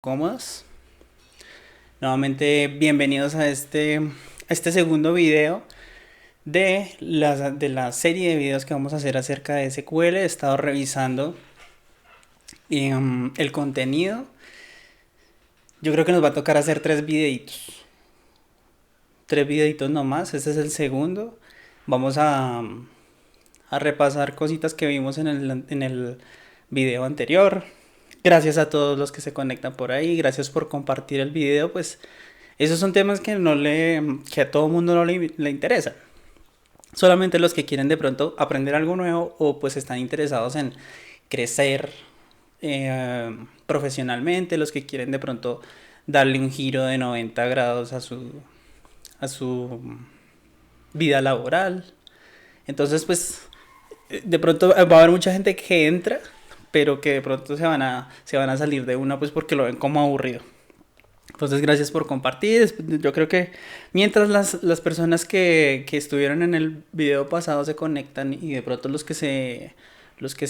Cómodos. Nuevamente, bienvenidos a este segundo video de la serie de videos que vamos a hacer acerca de SQL. He estado revisando el contenido. Yo creo que nos va a tocar hacer tres videitos nomás. Este es el segundo. Vamos a repasar cositas que vimos en el video anterior. Gracias a todos los que se conectan por ahí. Gracias por compartir el video. Pues esos son temas que a todo mundo no le interesan. Solamente los que quieren de pronto aprender algo nuevo o pues están interesados en crecer profesionalmente, los que quieren de pronto darle un giro de 90 grados a su vida laboral. Entonces, pues, de pronto va a haber mucha gente que entra, pero que de pronto se van a salir de una, pues porque lo ven como aburrido. Entonces, gracias por compartir. Yo creo que mientras las personas que estuvieron en el video pasado se conectan y de pronto los que se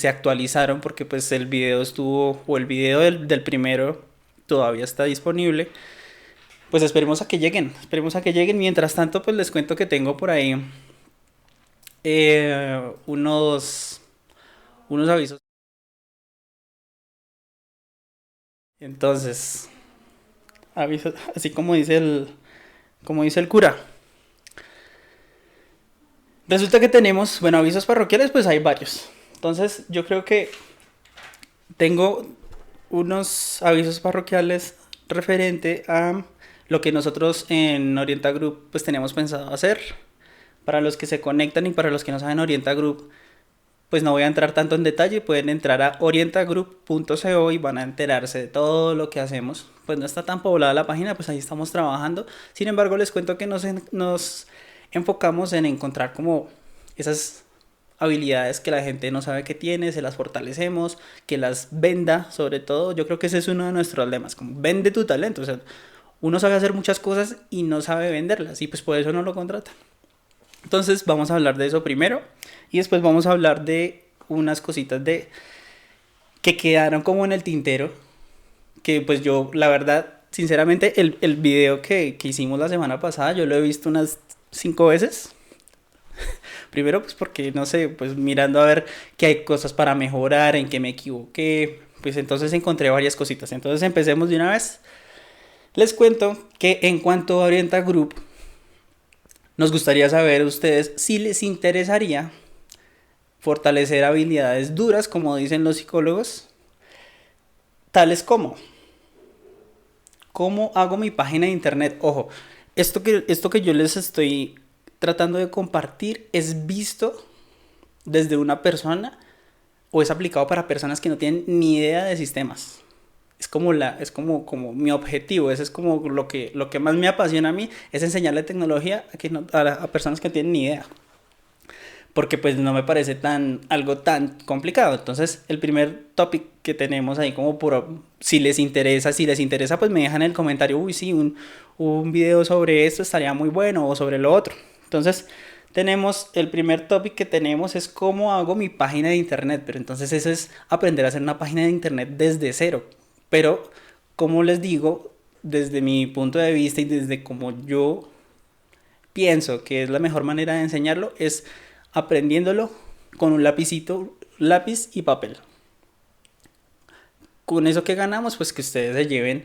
actualizaron, porque pues el video estuvo, o el video del primero todavía está disponible, pues esperemos a que lleguen. Mientras tanto, pues les cuento que tengo por ahí unos avisos. Entonces, avisos, así como dice el cura. Resulta que tenemos, bueno, avisos parroquiales, pues hay varios. Entonces, yo creo que tengo unos avisos parroquiales referente a lo que nosotros en Orienta Group pues teníamos pensado hacer. Para los que se conectan y para los que no saben Orienta Group, pues no voy a entrar tanto en detalle, pueden entrar a orientagroup.co y van a enterarse de todo lo que hacemos. Pues no está tan poblada la página, pues ahí estamos trabajando. Sin embargo, les cuento que nos enfocamos en encontrar como esas habilidades que la gente no sabe que tiene, se las fortalecemos, que las venda, sobre todo. Yo creo que ese es uno de nuestros lemas, como vende tu talento. O sea, uno sabe hacer muchas cosas y no sabe venderlas y pues por eso no lo contratan. Entonces vamos a hablar de eso primero y después vamos a hablar de unas cositas que quedaron como en el tintero, que pues yo la verdad, sinceramente, el video que hicimos la semana pasada yo lo he visto unas 5 veces. Primero pues porque no sé, pues mirando a ver que hay cosas para mejorar, en que me equivoqué, pues entonces encontré varias cositas. Entonces empecemos de una vez. Les cuento que en cuanto a Orienta Group, nos gustaría saber a ustedes si les interesaría fortalecer habilidades duras, como dicen los psicólogos, tales como cómo hago mi página de internet. Ojo, esto que yo les estoy tratando de compartir es visto desde una persona o es aplicado para personas que no tienen ni idea de sistemas. Es como mi objetivo, ese es como lo que más me apasiona a mí, es enseñarle tecnología a personas que no tienen ni idea, porque pues no me parece algo tan complicado. Entonces, el primer topic que tenemos ahí como si les interesa, pues me dejan en el comentario, uy, sí, un video sobre esto estaría muy bueno o sobre lo otro. Entonces, tenemos el primer topic que tenemos es cómo hago mi página de internet, pero entonces eso es aprender a hacer una página de internet desde cero. Pero, como les digo, desde mi punto de vista y desde como yo pienso que es la mejor manera de enseñarlo es aprendiéndolo con un lapicito, lápiz y papel. Con eso que ganamos, pues que ustedes se lleven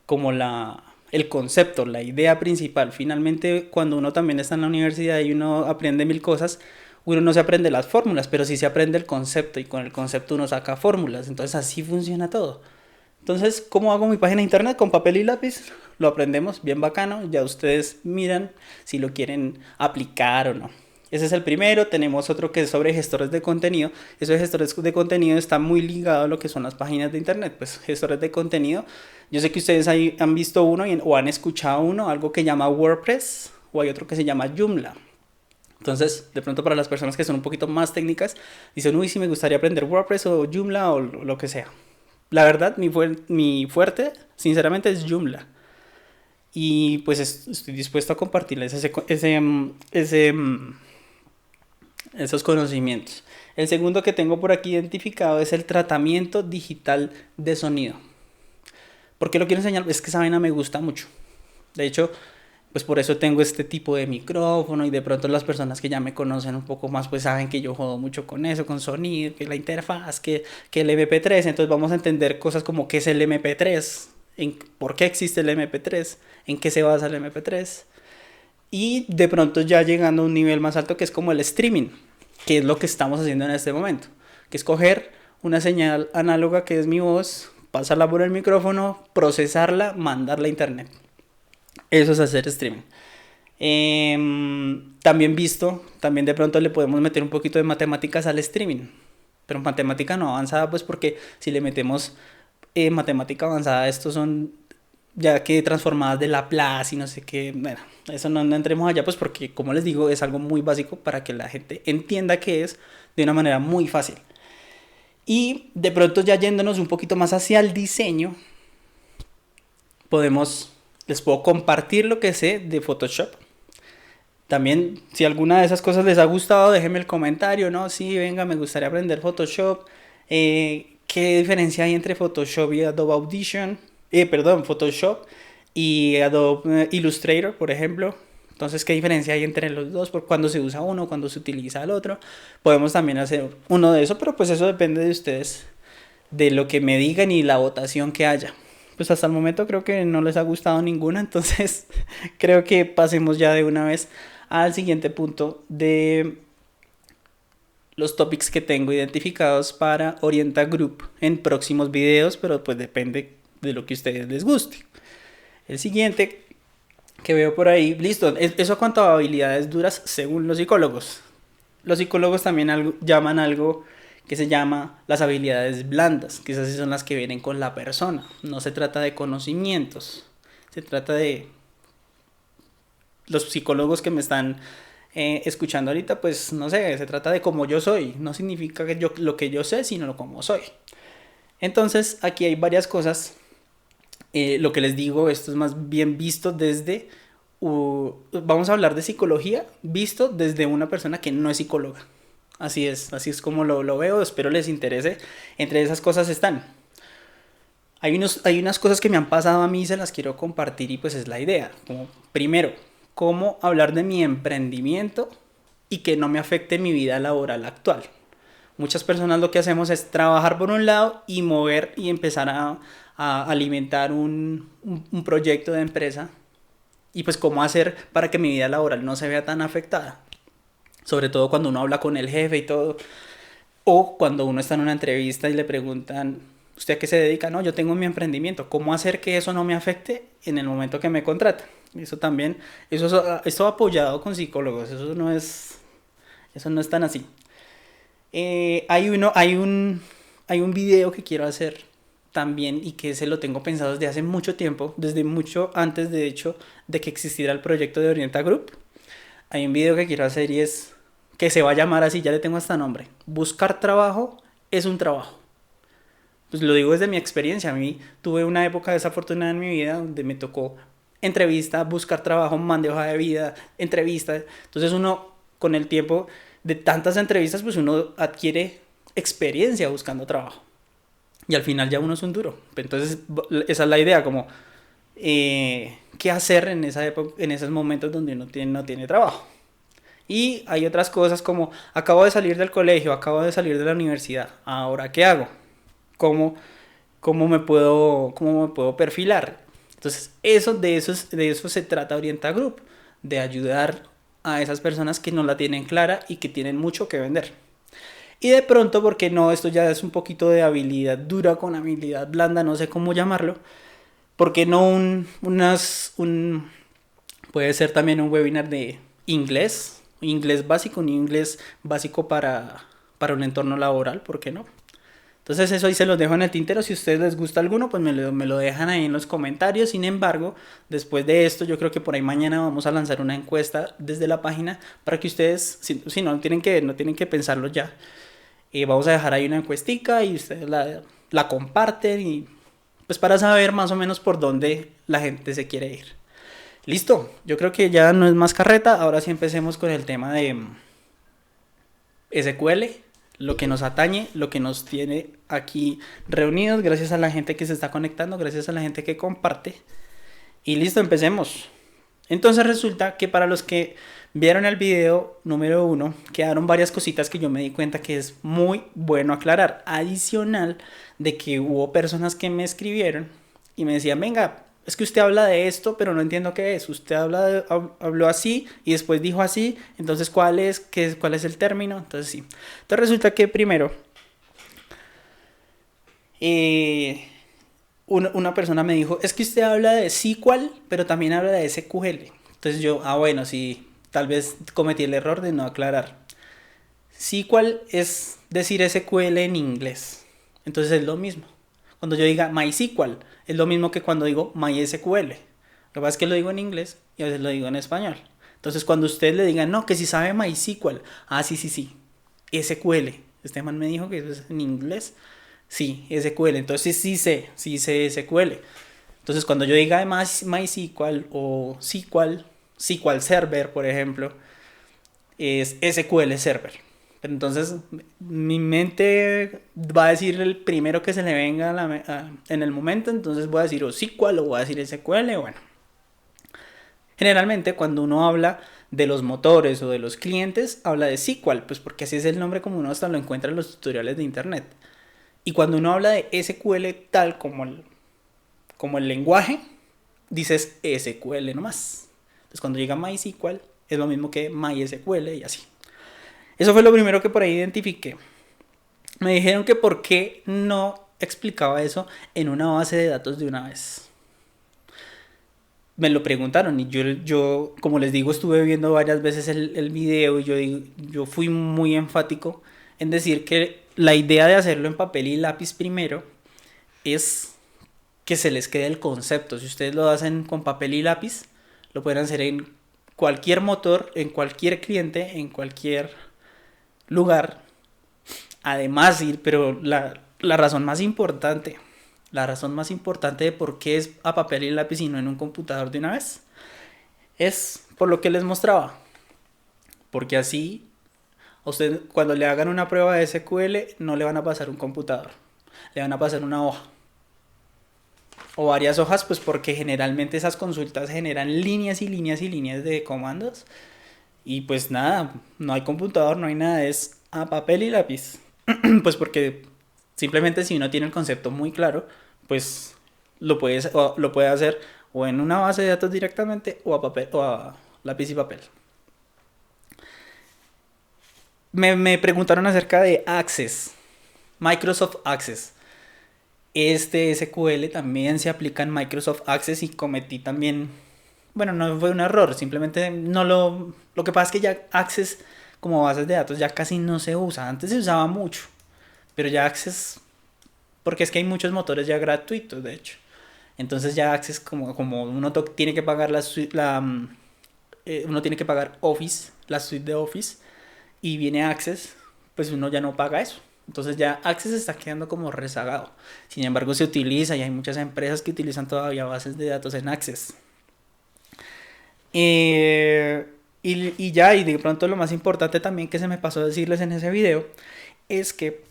como el concepto, la idea principal. Finalmente, cuando uno también está en la universidad y uno aprende mil cosas, uno no se aprende las fórmulas, pero sí se aprende el concepto y con el concepto uno saca fórmulas. Entonces así funciona todo. Entonces, ¿cómo hago mi página de internet? Con papel y lápiz. Lo aprendemos bien bacano. Ya ustedes miran si lo quieren aplicar o no. Ese es el primero. Tenemos otro que es sobre gestores de contenido. Eso de gestores de contenido está muy ligado a lo que son las páginas de internet. Pues gestores de contenido. Yo sé que ustedes ahí han visto uno o han escuchado uno, algo que llama WordPress, o hay otro que se llama Joomla. Entonces, de pronto para las personas que son un poquito más técnicas, dicen, uy, sí me gustaría aprender WordPress o Joomla o lo que sea. La verdad, mi fuerte, sinceramente, es Joomla. Y pues estoy dispuesto a compartirles esos conocimientos. El segundo que tengo por aquí identificado es el tratamiento digital de sonido. ¿Por qué lo quiero enseñar? Es que esa vaina me gusta mucho. De hecho, pues por eso tengo este tipo de micrófono y de pronto las personas que ya me conocen un poco más pues saben que yo jodo mucho con eso, con sonido, que la interfaz, que el MP3. Entonces vamos a entender cosas como qué es el MP3, por qué existe el MP3, en qué se basa el MP3. Y de pronto ya llegando a un nivel más alto que es como el streaming, que es lo que estamos haciendo en este momento, que es coger una señal análoga que es mi voz, pasarla por el micrófono, procesarla, mandarla a internet. Eso es hacer streaming. También visto, también de pronto le podemos meter un poquito de matemáticas al streaming, pero matemática no avanzada, pues porque si le metemos matemática avanzada, estos son ya que transformadas de Laplace y no sé qué, bueno, eso no entremos allá, pues porque como les digo, es algo muy básico para que la gente entienda qué es de una manera muy fácil. Y de pronto ya yéndonos un poquito más hacia el diseño, les puedo compartir lo que sé de Photoshop. También, si alguna de esas cosas les ha gustado, déjenme el comentario, ¿no? Sí, venga, me gustaría aprender Photoshop. ¿Qué diferencia hay entre Photoshop y Adobe Audition? Perdón, Photoshop y Adobe Illustrator, por ejemplo. Entonces, ¿qué diferencia hay entre los dos? Por cuando se usa uno, cuando se utiliza el otro. Podemos también hacer uno de eso, pero pues eso depende de ustedes, de lo que me digan y la votación que haya. Pues hasta el momento creo que no les ha gustado ninguna, entonces creo que pasemos ya de una vez al siguiente punto de los topics que tengo identificados para Orienta Group en próximos videos, pero pues depende de lo que a ustedes les guste. El siguiente que veo por ahí, listo, eso cuanto a habilidades duras según los psicólogos. Los psicólogos también llaman algo que se llama las habilidades blandas, que esas son las que vienen con la persona. No se trata de conocimientos, se trata de los psicólogos que me están escuchando ahorita, pues no sé, se trata de cómo yo soy, no significa que lo que yo sé, sino cómo soy. Entonces, aquí hay varias cosas. Lo que les digo, esto es más bien visto desde, vamos a hablar de psicología, visto desde una persona que no es psicóloga. Así es como lo veo, espero les interese. Entre esas cosas están. Hay unas cosas que me han pasado a mí y se las quiero compartir y pues es la idea. Como, primero, cómo hablar de mi emprendimiento y que no me afecte mi vida laboral actual. Muchas personas lo que hacemos es trabajar por un lado y mover y empezar a alimentar un proyecto de empresa. Y pues cómo hacer para que mi vida laboral no se vea tan afectada. Sobre todo cuando uno habla con el jefe y todo. O cuando uno está en una entrevista y le preguntan, ¿usted a qué se dedica? No, yo tengo mi emprendimiento. ¿Cómo hacer que eso no me afecte en el momento que me contraten? Eso también, eso apoyado con psicólogos. Eso no es tan así. Hay un video que quiero hacer también y que se lo tengo pensado desde hace mucho tiempo, desde mucho antes de hecho de que existiera el proyecto de Orienta Group. Hay un video que quiero hacer y es que se va a llamar así, ya le tengo hasta nombre. Buscar trabajo es un trabajo. Pues lo digo desde mi experiencia. A mí tuve una época desafortunada en mi vida donde me tocó entrevista, buscar trabajo, mandé hoja de vida, entrevista. Entonces uno con el tiempo de tantas entrevistas pues uno adquiere experiencia buscando trabajo. Y al final ya uno es un duro. Entonces esa es la idea, como qué hacer en esa época, en esos momentos donde uno no tiene trabajo. Y hay otras cosas como acabo de salir del colegio, acabo de salir de la universidad, ahora qué hago, cómo, cómo me puedo perfilar. Entonces de eso se trata Orienta Group, de ayudar a esas personas que no la tienen clara y que tienen mucho que vender. Y de pronto, porque no, esto ya es un poquito de habilidad dura con habilidad blanda, no sé cómo llamarlo, porque no puede ser también un webinar de inglés básico, un inglés básico para un entorno laboral, ¿por qué no? Entonces eso ahí se los dejo en el tintero. Si a ustedes les gusta alguno, pues me lo dejan ahí en los comentarios. Sin embargo, después de esto, yo creo que por ahí mañana vamos a lanzar una encuesta desde la página para que ustedes, si no tienen que pensarlo ya. Vamos a dejar ahí una encuestica y ustedes la comparten y pues para saber más o menos por dónde la gente se quiere ir. Listo, yo creo que ya no es más carreta. Ahora sí empecemos con el tema de SQL, lo que nos atañe, lo que nos tiene aquí reunidos, gracias a la gente que se está conectando, gracias a la gente que comparte. Y listo, empecemos. Entonces resulta que para los que vieron el video número 1, quedaron varias cositas que yo me di cuenta que es muy bueno aclarar. Adicional de que hubo personas que me escribieron y me decían, venga, es que usted habla de esto, pero no entiendo qué es. Usted habló así y después dijo así, entonces ¿cuál es el término? Entonces sí. Entonces resulta que primero una persona me dijo, es que usted habla de SQL, pero también habla de SQL. Entonces yo, bueno, sí, tal vez cometí el error de no aclarar. SQL es decir SQL en inglés. Entonces es lo mismo. Cuando yo diga MySQL, es lo mismo que cuando digo MySQL. Lo que pasa es que lo digo en inglés y a veces lo digo en español. Entonces cuando ustedes le digan, no, que si sabe MySQL, sí, SQL. Este man me dijo que eso es en inglés. Sí, SQL. Entonces sí sé SQL. Entonces cuando yo diga MySQL o SQL Server, por ejemplo, es SQL Server. Entonces mi mente va a decir el primero que se le venga en el momento. Entonces voy a decir o SQL o voy a decir SQL. Bueno, generalmente cuando uno habla de los motores o de los clientes, habla de SQL, pues porque así es el nombre como uno hasta lo encuentra en los tutoriales de internet. Y cuando uno habla de SQL tal como el lenguaje, dices SQL nomás. Entonces cuando llega MySQL es lo mismo que MySQL y así. Eso fue lo primero que por ahí identifiqué. Me dijeron que por qué no explicaba eso en una base de datos de una vez. Me lo preguntaron y yo como les digo, estuve viendo varias veces el video y yo fui muy enfático en decir que la idea de hacerlo en papel y lápiz primero es que se les quede el concepto. Si ustedes lo hacen con papel y lápiz, lo pueden hacer en cualquier motor, en cualquier cliente, en cualquier lugar. Además, pero la razón más importante de por qué es a papel y lápiz y no en un computador de una vez, es por lo que les mostraba. Porque así, a usted cuando le hagan una prueba de SQL, no le van a pasar un computador, le van a pasar una hoja. O varias hojas, pues porque generalmente esas consultas generan líneas y líneas y líneas de comandos. Y pues nada, no hay computador, no hay nada, es a papel y lápiz. Pues porque simplemente si uno tiene el concepto muy claro, pues lo puede hacer o en una base de datos directamente o a papel o a lápiz y papel. Me preguntaron acerca de Access, Microsoft Access. Este SQL también se aplica en Microsoft Access y cometí también, bueno, no fue un error, simplemente no lo que pasa es que ya Access como bases de datos ya casi no se usa. Antes se usaba mucho, pero ya Access, porque es que hay muchos motores ya gratuitos, de hecho. Entonces ya Access como uno tiene que pagar uno tiene que pagar Office, la suite de Office, y viene Access, pues uno ya no paga eso. Entonces ya Access está quedando como rezagado. Sin embargo se utiliza y hay muchas empresas que utilizan todavía bases de datos en Access. Y de pronto lo más importante también que se me pasó a decirles en ese video es que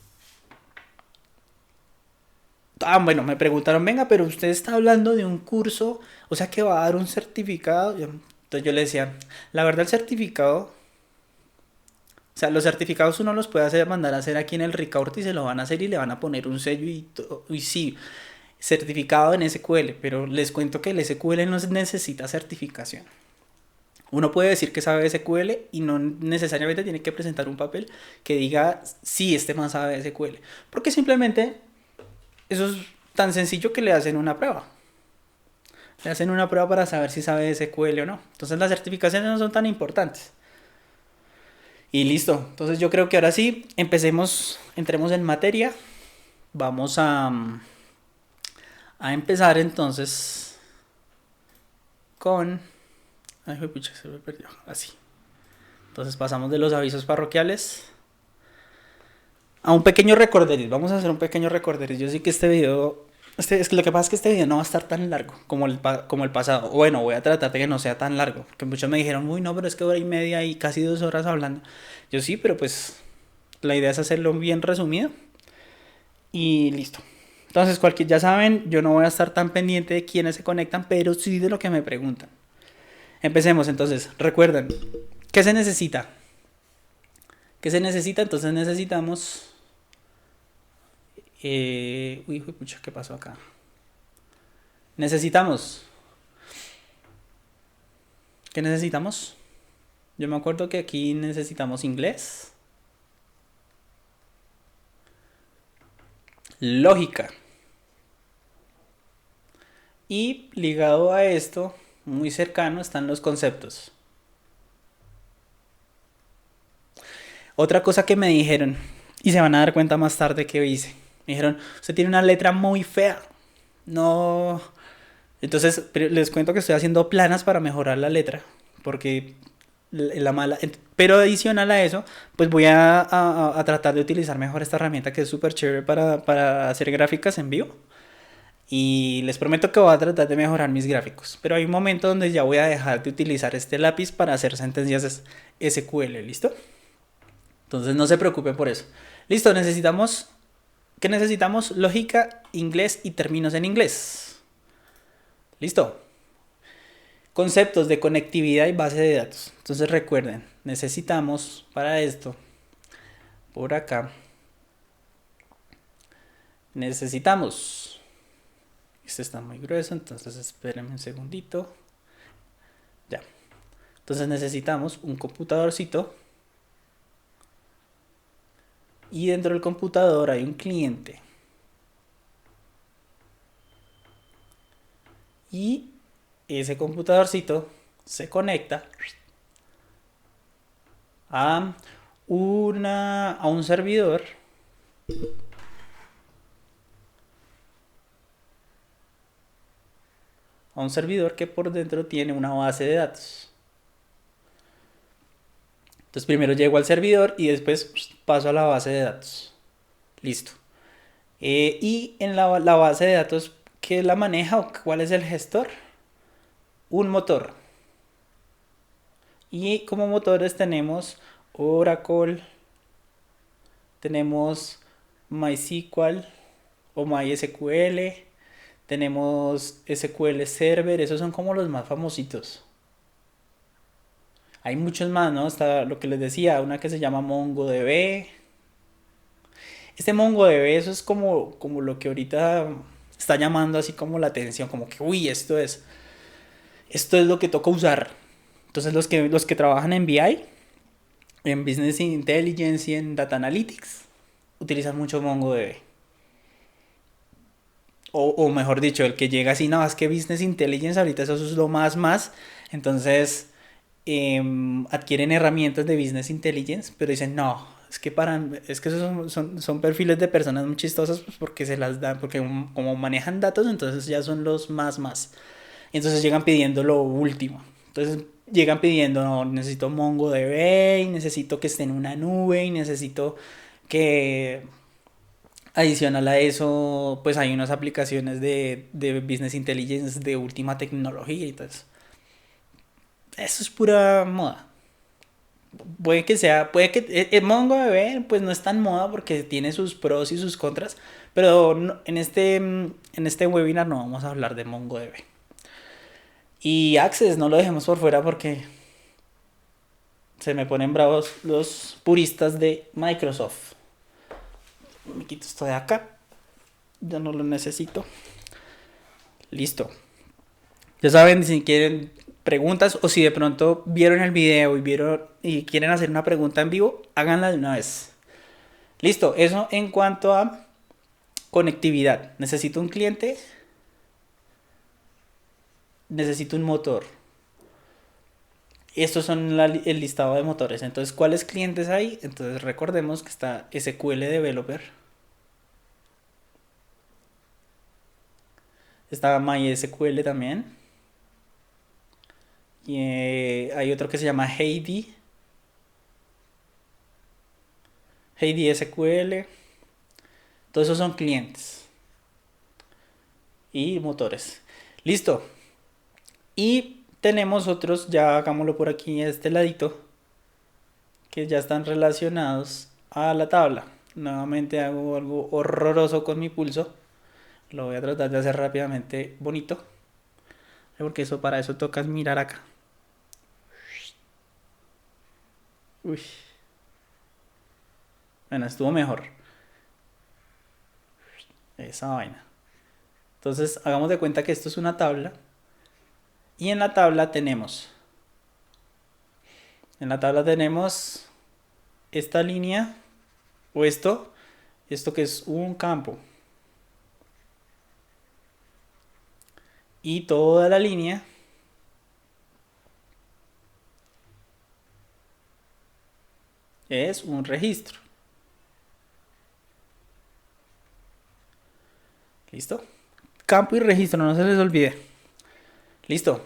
bueno, me preguntaron, venga, pero usted está hablando de un curso, o sea que va a dar un certificado. Entonces yo le decía, la verdad el certificado, o sea, los certificados uno los puede mandar a hacer aquí en el Ricaurte y se lo van a hacer y le van a poner un sello y sí, certificado en SQL, pero les cuento que el SQL no necesita certificación. Uno puede decir que sabe SQL y no necesariamente tiene que presentar un papel que diga, sí, este man sabe SQL. Porque simplemente eso es tan sencillo que le hacen una prueba. Le hacen una prueba para saber si sabe SQL o no. Entonces las certificaciones no son tan importantes. Y listo. Entonces yo creo que ahora sí, entremos en materia. Vamos a empezar entonces con... Ay, pucha, se me perdió. Así. Entonces pasamos de los avisos parroquiales a un pequeño recorderis. Vamos a hacer un pequeño recorderis. Yo sé que este video... es que lo que pasa es que este video no va a estar tan largo como el pasado. Bueno, voy a tratar de que no sea tan largo. Porque muchos me dijeron, uy, no, pero es que hora y media y casi 2 horas hablando. Yo sí, pero pues La idea es hacerlo bien resumido y listo. Entonces, ya saben, yo no voy a estar tan pendiente de quiénes se conectan, pero sí de lo que me preguntan. Empecemos entonces. Recuerden, ¿qué se necesita? ¿Qué se necesita? Entonces necesitamos... uy, pucha, ¿qué pasó acá? Necesitamos... ¿Qué necesitamos? Yo me acuerdo que aquí necesitamos inglés, lógica. Y ligado a esto, muy cercano, están los conceptos. Otra cosa que me dijeron, y se van a dar cuenta más tarde que hice, me dijeron, usted tiene una letra muy fea. No. Entonces, les cuento que estoy haciendo planas para mejorar la letra, porque la mala... Pero adicional a eso, pues voy a tratar de utilizar mejor esta herramienta que es súper chévere para hacer gráficas en vivo. Y les prometo que voy a tratar de mejorar mis gráficos. Pero hay un momento donde ya voy a dejar de utilizar este lápiz para hacer sentencias SQL, ¿listo? Entonces no se preocupen por eso. Listo, necesitamos... ¿Qué necesitamos? Lógica, inglés y términos en inglés. ¿Listo? Conceptos de conectividad y base de datos. Entonces recuerden, necesitamos para esto, por acá, necesitamos... Este está muy grueso, entonces espérenme un segundito. Ya. Entonces necesitamos un computadorcito. Y dentro del computador hay un cliente. Y ese computadorcito se conecta a un servidor que por dentro tiene una base de datos. Entonces primero llego al servidor y después paso a la base de datos. Listo. Y en la base de datos, ¿qué la maneja o cuál es el gestor? Un motor. Y como motores tenemos Oracle, tenemos MySQL o MySQL, tenemos SQL Server, esos son como los más famositos. Hay muchos más, ¿no? Está lo que les decía, una que se llama MongoDB. Este MongoDB, eso es como lo que ahorita está llamando así como la atención, como que, uy, esto es lo que toca usar. Entonces los que trabajan en BI, en Business Intelligence y en Data Analytics, utilizan mucho MongoDB. O mejor dicho, el que llega así, no, es que Business Intelligence ahorita eso es lo más. Entonces adquieren herramientas de Business Intelligence, pero dicen, no, es que esos son perfiles de personas muy chistosas pues, porque se las dan, porque como manejan datos, entonces ya son los más. Entonces llegan pidiendo lo último. Entonces llegan pidiendo, no, necesito MongoDB, y necesito que esté en una nube, y necesito que adicional a eso, pues hay unas aplicaciones de Business Intelligence de última tecnología. Entonces, eso es pura moda. Puede que MongoDB pues no es tan moda porque tiene sus pros y sus contras, pero en este webinar no vamos a hablar de MongoDB. Y Access no lo dejemos por fuera porque se me ponen bravos los puristas de Microsoft. Me quito esto de acá. Ya no lo necesito. Listo. Ya saben, si quieren preguntas o si de pronto vieron el video y quieren hacer una pregunta en vivo, háganla de una vez. Listo. Eso en cuanto a conectividad. Necesito un cliente. Necesito un motor. Estos son el listado de motores. Entonces, ¿cuáles clientes hay? Entonces, recordemos que está SQL Developer. Está MySQL también. Y hay otro que se llama Heidi. Heidi SQL. Todos esos son clientes. Y motores. Listo. Y tenemos otros, ya hagámoslo por aquí a este ladito, que ya están relacionados a la tabla. Nuevamente hago algo horroroso con mi pulso. Lo voy a tratar de hacer rápidamente bonito. Porque eso para eso toca mirar acá. Uy. Bueno, estuvo mejor. Esa vaina. Entonces, hagamos de cuenta que esto es una tabla. Y en la tabla tenemos esta línea o esto que es un campo. Y toda la línea es un registro. ¿Listo? Campo y registro, no se les olvide. Listo.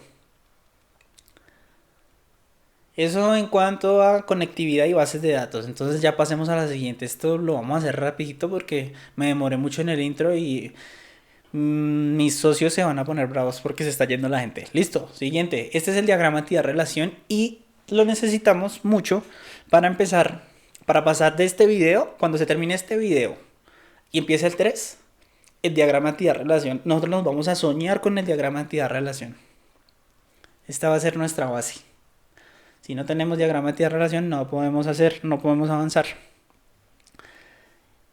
Eso en cuanto a conectividad y bases de datos. Entonces ya pasemos a la siguiente. Esto lo vamos a hacer rapidito porque me demoré mucho en el intro y mis socios se van a poner bravos porque se está yendo la gente. Listo, siguiente. Este es el diagrama entidad-relación y lo necesitamos mucho para empezar, para pasar de este video, cuando se termine este video y empiece el 3, el diagrama entidad-relación. Nosotros nos vamos a soñar con el diagrama entidad-relación. Esta va a ser nuestra base. Si no tenemos diagrama entidad-relación, no podemos avanzar.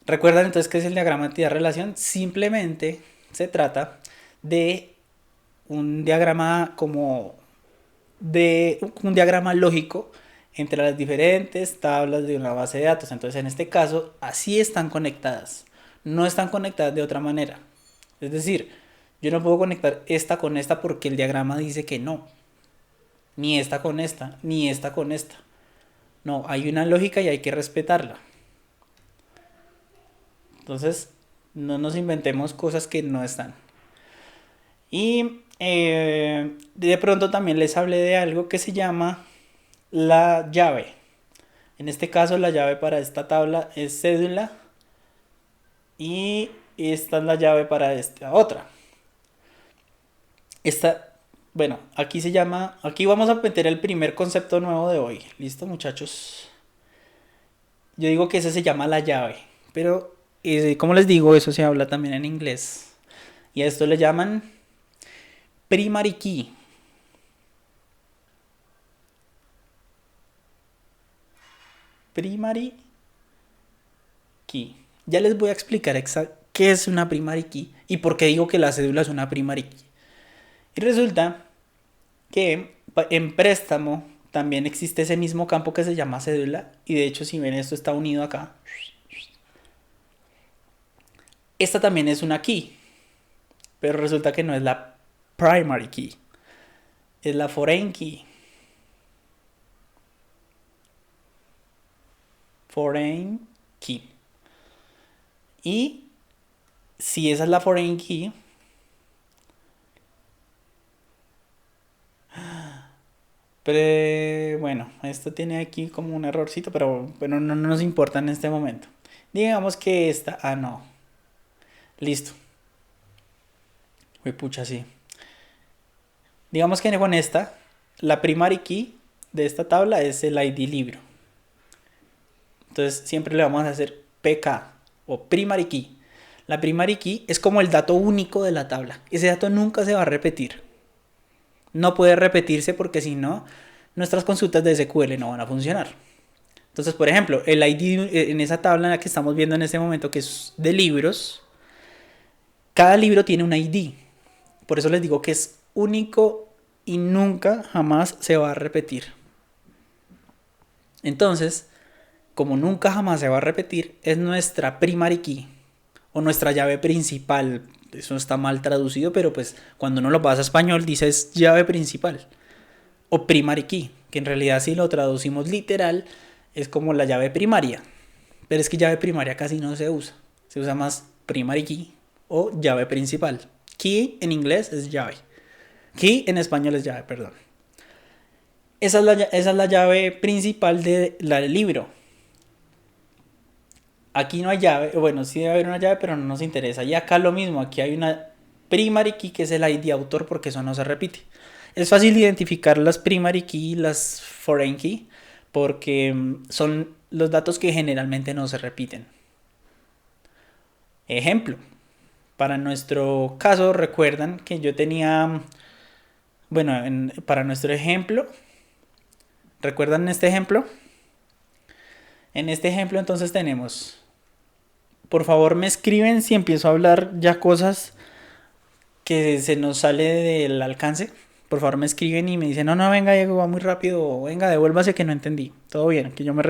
¿Recuerdan entonces qué es el diagrama entidad-relación? Simplemente se trata de un diagrama un diagrama lógico entre las diferentes tablas de una base de datos. Entonces, en este caso, así están conectadas. No están conectadas de otra manera. Es decir, yo no puedo conectar esta con esta porque el diagrama dice que no. Ni esta con esta, ni esta con esta. No, hay una lógica y hay que respetarla. Entonces, no nos inventemos cosas que no están. Y de pronto también les hablé de algo que se llama la llave. En este caso, la llave para esta tabla es cédula. Y esta es la llave para esta otra. Bueno, aquí vamos a meter el primer concepto nuevo de hoy. ¿Listo, muchachos? Yo digo que ese se llama la llave, pero como les digo, eso se habla también en inglés. Y a esto le llaman primary key. Primary key. Ya les voy a explicar qué es una primary key y por qué digo que la cédula es una primary key. Y resulta que en préstamo también existe ese mismo campo que se llama cédula. Y de hecho, si ven, esto está unido acá. Esta también es una key. Pero resulta que no es la primary key. Es la foreign key. Foreign key. Y si esa es la foreign key, pero bueno, esto tiene aquí como un errorcito, pero no nos importa en este momento. Digamos que esta, no. Listo. Uy, pucha, sí. Digamos que con esta, la primary key de esta tabla es el ID libro. Entonces siempre le vamos a hacer PK o primary key. La primary key es como el dato único de la tabla. Ese dato nunca se va a repetir. No puede repetirse porque si no, nuestras consultas de SQL no van a funcionar. Entonces, por ejemplo, el ID en esa tabla en la que estamos viendo en este momento, que es de libros, cada libro tiene un ID. Por eso les digo que es único y nunca, jamás se va a repetir. Entonces, como nunca jamás se va a repetir, es nuestra primary key o nuestra llave principal. Eso está mal traducido, pero pues cuando uno lo pasa a español dice es llave principal o primary key, que en realidad si lo traducimos literal es como la llave primaria. Pero es que llave primaria casi no se usa. Se usa más primary key o llave principal. Key en inglés es llave. Key en español es llave, perdón. Esa es la llave principal del libro. Aquí no hay llave, bueno, sí debe haber una llave, pero no nos interesa. Y acá lo mismo, aquí hay una primary key que es el ID autor porque eso no se repite. Es fácil identificar las primary key y las foreign key porque son los datos que generalmente no se repiten. Ejemplo, para nuestro caso, recuerdan que yo tenía, bueno, para nuestro ejemplo, ¿recuerdan este ejemplo? En este ejemplo entonces tenemos, por favor me escriben si empiezo a hablar ya cosas que se nos sale del alcance. Por favor me escriben y me dicen, no, no, venga Diego, va muy rápido, o venga, devuélvase que no entendí. Todo bien, que yo me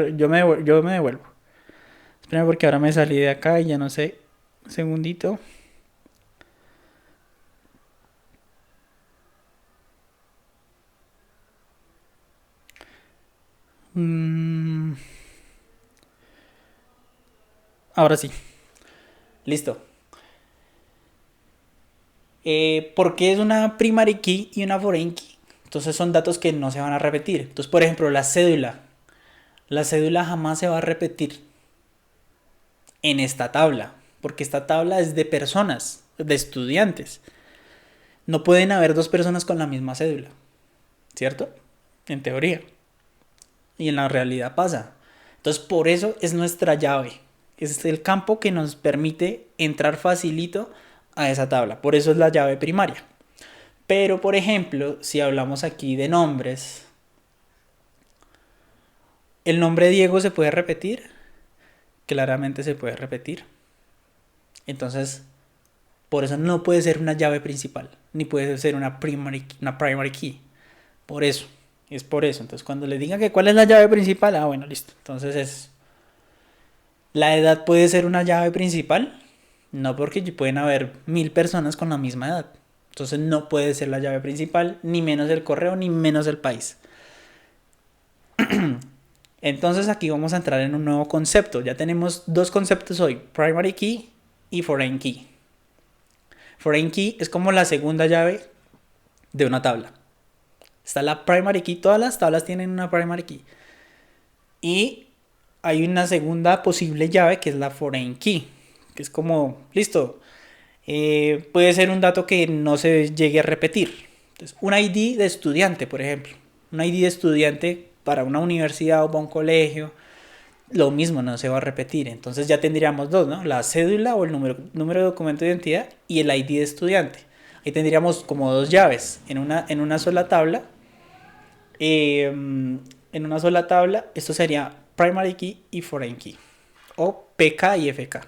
devuelvo. Espera porque ahora me salí de acá y ya no sé. Un segundito. Mm, ahora sí, listo. ¿Por qué es una primary key y una foreign key? Entonces son datos que no se van a repetir. Entonces, por ejemplo, la cédula. La cédula jamás se va a repetir en esta tabla, porque esta tabla es de personas, de estudiantes. No pueden haber dos personas con la misma cédula, ¿cierto? En teoría. Y en la realidad pasa. Entonces, por eso es nuestra llave. Es el campo que nos permite entrar facilito a esa tabla. Por eso es la llave primaria. Pero, por ejemplo, si hablamos aquí de nombres, ¿el nombre Diego se puede repetir? Claramente se puede repetir. Entonces, por eso no puede ser una llave principal, ni puede ser una primary key. Por eso, es por eso. Entonces, cuando le digan que cuál es la llave principal, bueno, listo. Entonces es, la edad puede ser una llave principal, no porque pueden haber 1000 personas con la misma edad. Entonces no puede ser la llave principal, ni menos el correo, ni menos el país. Entonces aquí vamos a entrar en un nuevo concepto. Ya tenemos dos conceptos hoy, primary key y foreign key. Foreign key es como la segunda llave de una tabla. Está la primary key, todas las tablas tienen una primary key. Y hay una segunda posible llave que es la foreign key, que es como, listo, puede ser un dato que no se llegue a repetir. Entonces, un ID de estudiante, por ejemplo. Un ID de estudiante para una universidad o para un colegio, lo mismo no se va a repetir. Entonces ya tendríamos dos, ¿no? La cédula o el número de documento de identidad y el ID de estudiante. Ahí tendríamos como dos llaves en una sola tabla. En una sola tabla, esto sería primary key y foreign key. O PK y FK.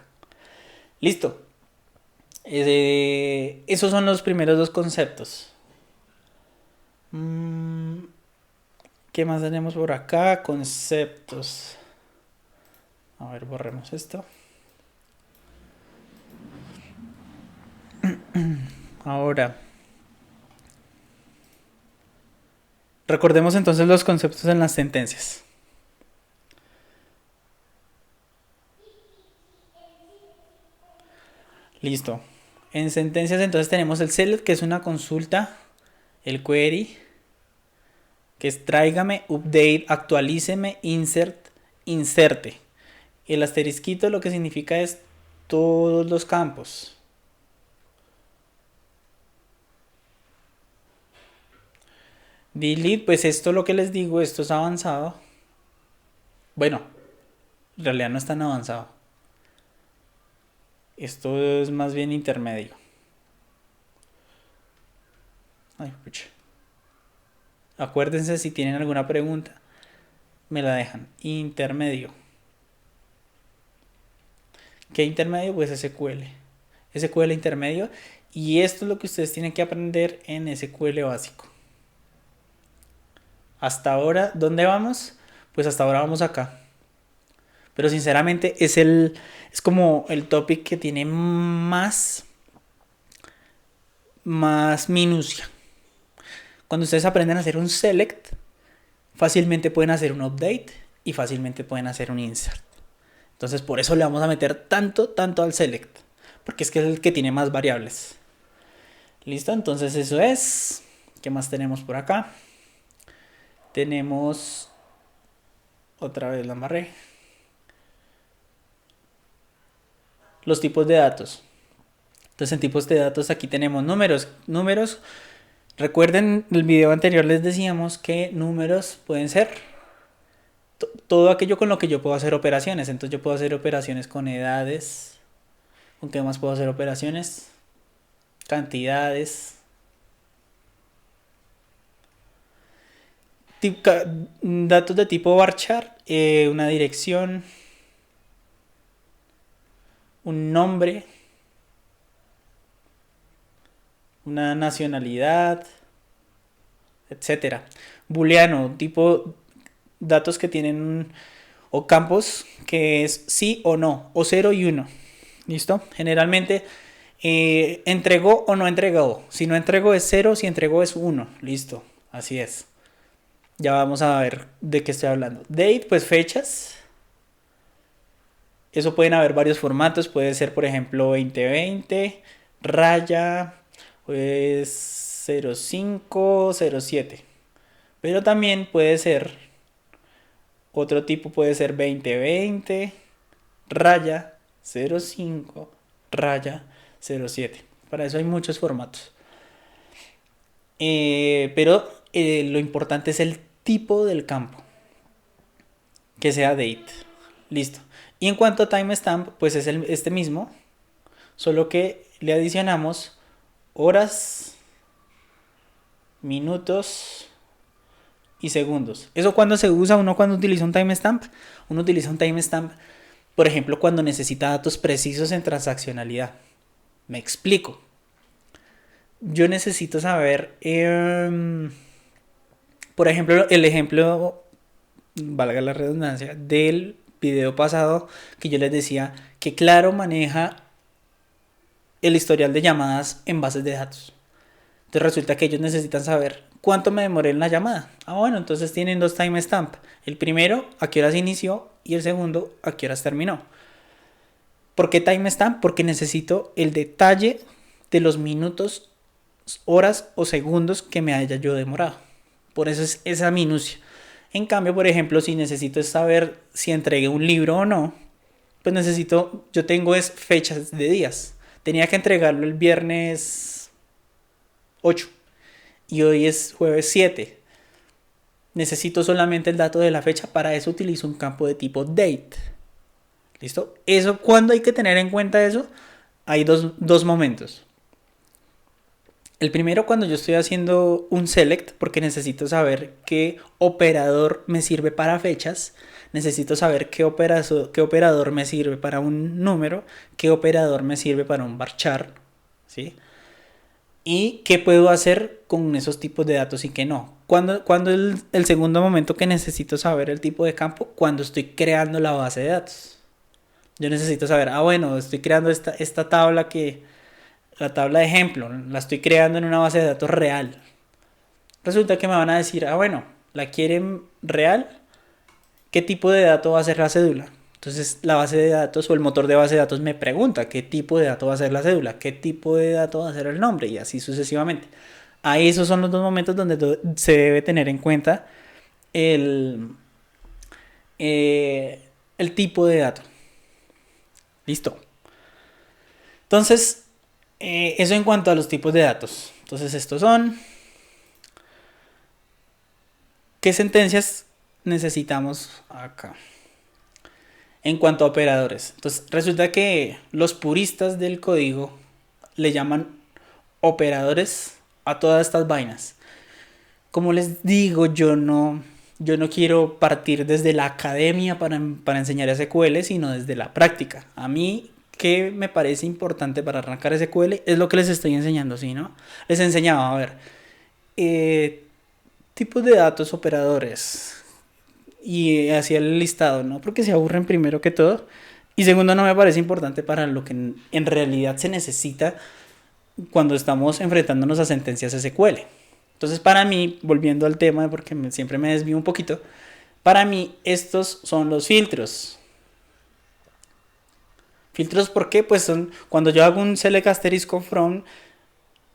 Listo. Esos son los primeros dos conceptos. ¿Qué más tenemos por acá? Conceptos. A ver, borremos esto. Ahora, recordemos entonces los conceptos en las sentencias. Listo. En sentencias entonces tenemos el select, que es una consulta, el query, que es tráigame, update, actualíceme, insert, inserte. El asterisquito lo que significa es todos los campos. Delete, pues esto lo que les digo, esto es avanzado. Bueno, en realidad no es tan avanzado. Esto es más bien intermedio. Ay, pucha. Acuérdense si tienen alguna pregunta, me la dejan. Intermedio. ¿Qué intermedio? Pues SQL. SQL intermedio. Y esto es lo que ustedes tienen que aprender en SQL básico. Hasta ahora, ¿dónde vamos? Pues hasta ahora vamos acá. Pero sinceramente es como el topic que tiene más minucia. Cuando ustedes aprenden a hacer un select, fácilmente pueden hacer un update y fácilmente pueden hacer un insert. Entonces por eso le vamos a meter tanto al select, porque es que es el que tiene más variables. Listo, entonces eso es. ¿Qué más tenemos por acá? Tenemos otra vez la embarré. Los tipos de datos. Entonces en tipos de datos aquí tenemos números. Recuerden el video anterior les decíamos que números pueden ser todo aquello con lo que yo puedo hacer operaciones. Entonces yo puedo hacer operaciones con edades. ¿Con qué más puedo hacer operaciones? Cantidades. Datos de tipo varchar. Una dirección. Un nombre. Una nacionalidad. Etcétera. Booleano. Tipo datos que tienen o campos que es sí o no, o 0 y 1. ¿Listo? Generalmente entregó o no entregó. Si no entregó es 0, si entregó es 1. Listo, así es. Ya vamos a ver de qué estoy hablando. Date, pues fechas. Eso pueden haber varios formatos. Puede ser, por ejemplo, 2020, raya, pues 05, 07. Pero también puede ser, otro tipo puede ser 2020, raya 05, raya 07. Para eso hay muchos formatos. Pero lo importante es el tipo del campo, que sea date. Listo. Y en cuanto a timestamp, pues es este mismo, solo que le adicionamos horas, minutos y segundos. ¿Eso cuando se usa? Uno cuando utiliza un timestamp. Uno utiliza un timestamp, por ejemplo, cuando necesita datos precisos en transaccionalidad. Me explico. Yo necesito saber, por ejemplo, el ejemplo, valga la redundancia, del video pasado que yo les decía que Claro maneja el historial de llamadas en bases de datos. Entonces resulta que ellos necesitan saber cuánto me demoré en la llamada. Ah, bueno, entonces tienen dos timestamp. El primero, a qué horas inició, y el segundo, a qué horas terminó. ¿Por qué timestamp? Porque necesito el detalle de los minutos, horas o segundos que me haya yo demorado. Por eso es esa minucia. En cambio, por ejemplo, si necesito saber si entregué un libro o no, pues yo tengo fechas de días. Tenía que entregarlo el viernes 8 y hoy es jueves 7. Necesito solamente el dato de la fecha, para eso utilizo un campo de tipo date. ¿Listo? Eso, ¿cuándo hay que tener en cuenta eso? Hay dos momentos. El primero, cuando yo estoy haciendo un select, porque necesito saber qué operador me sirve para fechas, necesito saber qué operador me sirve para un número, qué operador me sirve para un varchar, ¿sí? Y qué puedo hacer con esos tipos de datos y qué no. Cuando el segundo momento que necesito saber el tipo de campo, cuando estoy creando la base de datos. Yo necesito saber, bueno, estoy creando esta tabla la tabla de ejemplo, la estoy creando en una base de datos real. Resulta que me van a decir, bueno, ¿la quieren real? ¿Qué tipo de dato va a ser la cédula? Entonces la base de datos o el motor de base de datos me pregunta qué tipo de dato va a ser la cédula, qué tipo de dato va a ser el nombre, y así sucesivamente. Ahí esos son los dos momentos donde se debe tener en cuenta el tipo de dato. Listo. Entonces, eso en cuanto a los tipos de datos. Entonces estos son. ¿Qué sentencias necesitamos acá? En cuanto a operadores. Entonces resulta que los puristas del código le llaman operadores a todas estas vainas. Como les digo, yo no quiero partir desde la academia para enseñar SQL, sino desde la práctica. A mí, ¿qué me parece importante para arrancar SQL? Es lo que les estoy enseñando, ¿sí, no? Les enseñaba, a ver, tipos de datos, operadores, y hacía el listado, ¿no? Porque se aburren primero que todo. Y segundo, no me parece importante para lo que en realidad se necesita cuando estamos enfrentándonos a sentencias SQL. Entonces, para mí, volviendo al tema, porque siempre me desvío un poquito, para mí estos son los filtros. ¿Filtros por qué? Pues son cuando yo hago un select asterisco from,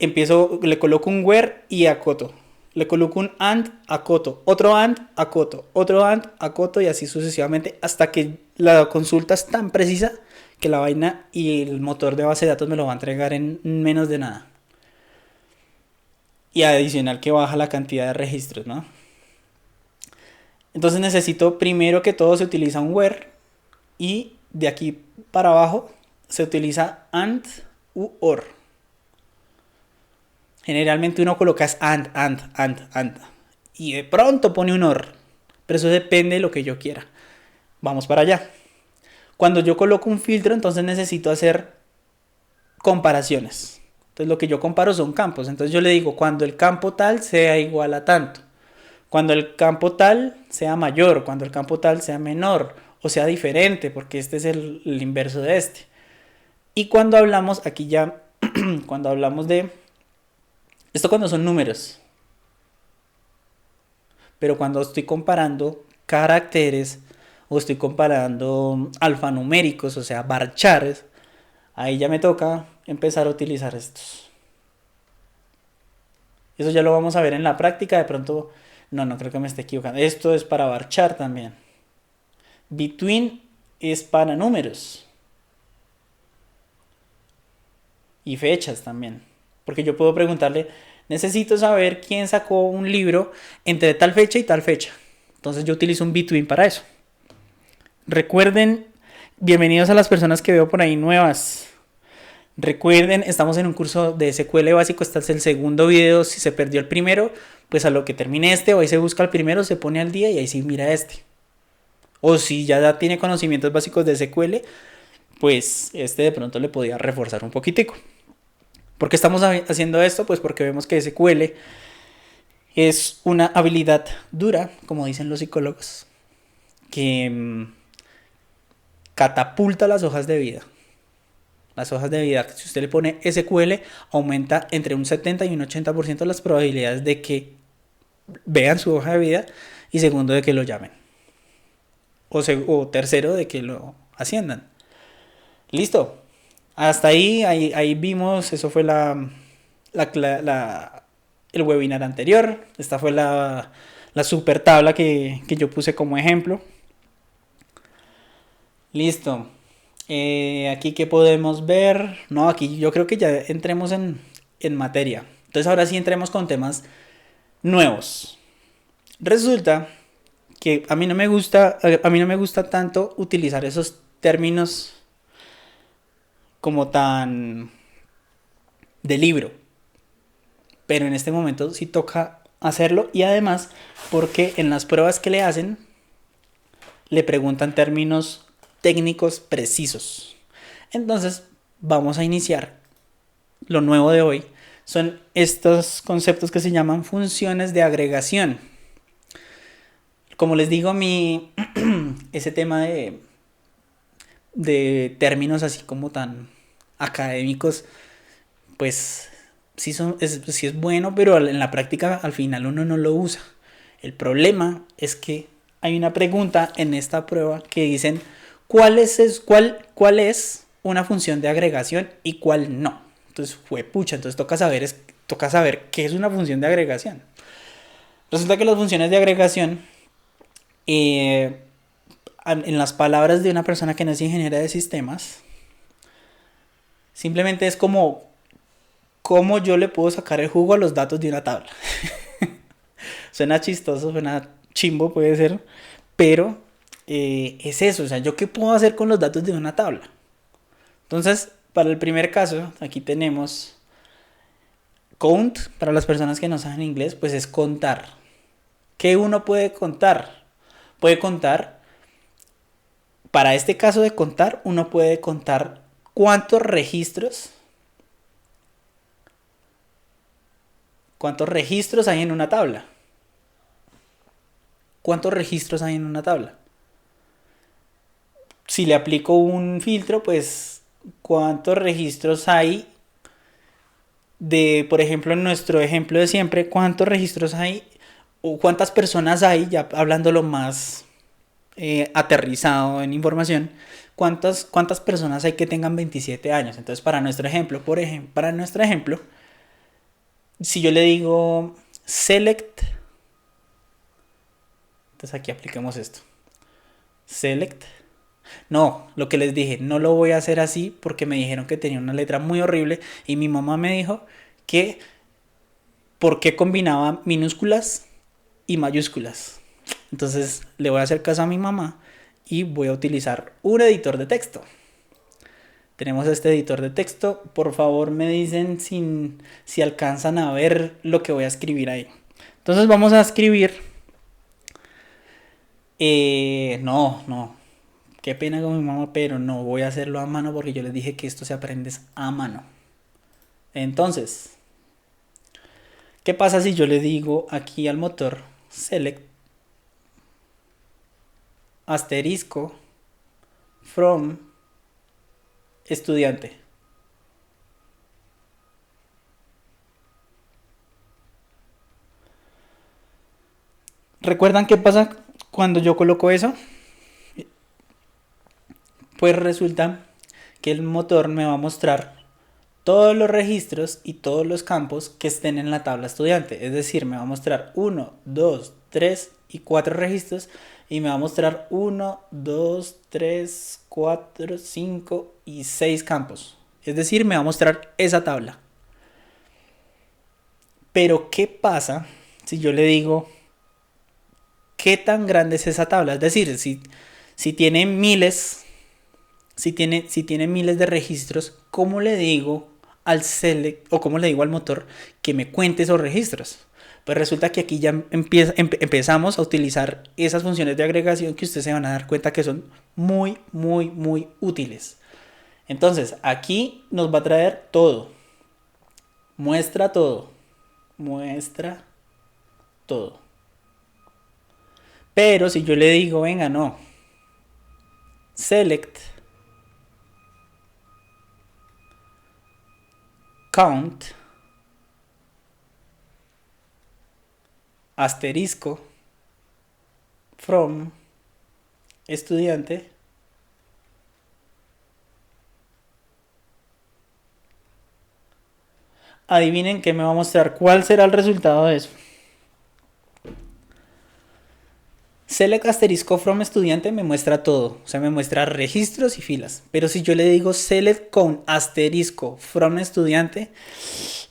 le coloco un where y acoto. Le coloco un and, acoto. Otro and, acoto. Otro and, acoto, y así sucesivamente hasta que la consulta es tan precisa que la vaina y el motor de base de datos me lo va a entregar en menos de nada. Y adicional que baja la cantidad de registros, ¿no? Entonces necesito primero que todo se utiliza un where y de aquí para abajo se utiliza and u or. Generalmente uno coloca es and. Y de pronto pone un or. Pero eso depende de lo que yo quiera. Vamos para allá. Cuando yo coloco un filtro, entonces necesito hacer comparaciones. Entonces lo que yo comparo son campos. Entonces yo le digo cuando el campo tal sea igual a tanto. Cuando el campo tal sea mayor. Cuando el campo tal sea menor. O sea diferente, porque este es el inverso de este. Y cuando hablamos, aquí ya, cuando hablamos de... Esto cuando son números. Pero cuando estoy comparando caracteres o estoy comparando alfanuméricos, o sea, varchares, ahí ya me toca empezar a utilizar estos. Eso ya lo vamos a ver en la práctica. De pronto, no creo que me esté equivocando. Esto es para varchar también. Between es para números. Y fechas también. Porque yo puedo preguntarle, necesito saber quién sacó un libro entre tal fecha y tal fecha. Entonces yo utilizo un between para eso. Recuerden, bienvenidos a las personas que veo por ahí nuevas. Recuerden, estamos en un curso de SQL básico. Este es el segundo video. Si se perdió el primero, pues a lo que termine este, o ahí se busca el primero, se pone al día y ahí sí mira este. O si ya tiene conocimientos básicos de SQL, pues este de pronto le podía reforzar un poquitico. ¿Por qué estamos haciendo esto? Pues porque vemos que SQL es una habilidad dura, como dicen los psicólogos, que catapulta las hojas de vida. Las hojas de vida, si usted le pone SQL, aumenta entre un 70 y un 80% las probabilidades de que vean su hoja de vida, y segundo, de que lo llamen. O tercero, de que lo asciendan. Listo. Hasta ahí vimos, eso fue el webinar anterior. Esta fue la super tabla que yo puse como ejemplo. Listo. Aquí que podemos ver. No, aquí yo creo que ya entremos en materia. Entonces ahora sí entremos con temas nuevos. Resulta que a mí no me gusta tanto utilizar esos términos como tan de libro, pero en este momento sí toca hacerlo, y además porque en las pruebas que le hacen le preguntan términos técnicos precisos. Entonces vamos a iniciar. Lo nuevo de hoy son estos conceptos que se llaman funciones de agregación. Como les digo, ese tema de términos así como tan académicos, pues sí es bueno, pero en la práctica al final uno no lo usa. El problema es que hay una pregunta en esta prueba que dicen cuál es una función de agregación y cuál no. Entonces entonces toca saber qué es una función de agregación. Resulta que las funciones de agregación, en las palabras de una persona que no es ingeniera de sistemas, simplemente es como cómo yo le puedo sacar el jugo a los datos de una tabla. Suena chistoso, suena chimbo, puede ser, pero es eso. O sea, ¿yo qué puedo hacer con los datos de una tabla? Entonces, para el primer caso, aquí tenemos count. Para las personas que no saben inglés, pues es contar. ¿Qué uno puede contar? Puede contar, para este caso de contar, uno puede contar cuántos registros hay en una tabla. ¿Cuántos registros hay en una tabla? Si le aplico un filtro, pues cuántos registros hay por ejemplo, en nuestro ejemplo de siempre, cuántos registros hay o cuántas personas hay, ya hablándolo más aterrizado en información, cuántas personas hay que tengan 27 años. Entonces, para nuestro ejemplo, si yo le digo select, entonces aquí apliquemos esto. Select. No, lo que les dije, no lo voy a hacer así porque me dijeron que tenía una letra muy horrible y mi mamá me dijo que por qué combinaba minúsculas y mayúsculas. Entonces le voy a hacer caso a mi mamá y voy a utilizar un editor de texto. Tenemos este editor de texto. Por favor me dicen si alcanzan a ver lo que voy a escribir ahí. Entonces vamos a escribir... no. Qué pena con mi mamá, pero no voy a hacerlo a mano porque yo les dije que esto se aprende a mano. Entonces, ¿qué pasa si yo le digo aquí al motor select asterisco from estudiante? ¿Recuerdan qué pasa cuando yo coloco eso? Pues resulta que el motor me va a mostrar todos los registros y todos los campos que estén en la tabla estudiante. Es decir, me va a mostrar 1, 2, 3 y 4 registros y me va a mostrar 1, 2, 3, 4, 5 y 6 campos. Es decir, me va a mostrar esa tabla. Pero ¿qué pasa si yo le digo qué tan grande es esa tabla? Es decir, si tiene miles, si tiene miles de registros, ¿cómo le digo al select o cómo le digo al motor que me cuente esos registros? Pues resulta que aquí ya empezamos a utilizar esas funciones de agregación que ustedes se van a dar cuenta que son muy, muy, muy útiles. Entonces, aquí nos va a traer todo. Muestra todo. Muestra todo. Pero si yo le digo, venga, no. Select count asterisco from estudiante, adivinen qué me va a mostrar. ¿Cuál será el resultado de eso? Select asterisco from estudiante me muestra todo, o sea, me muestra registros y filas. Pero si yo le digo select con asterisco from estudiante,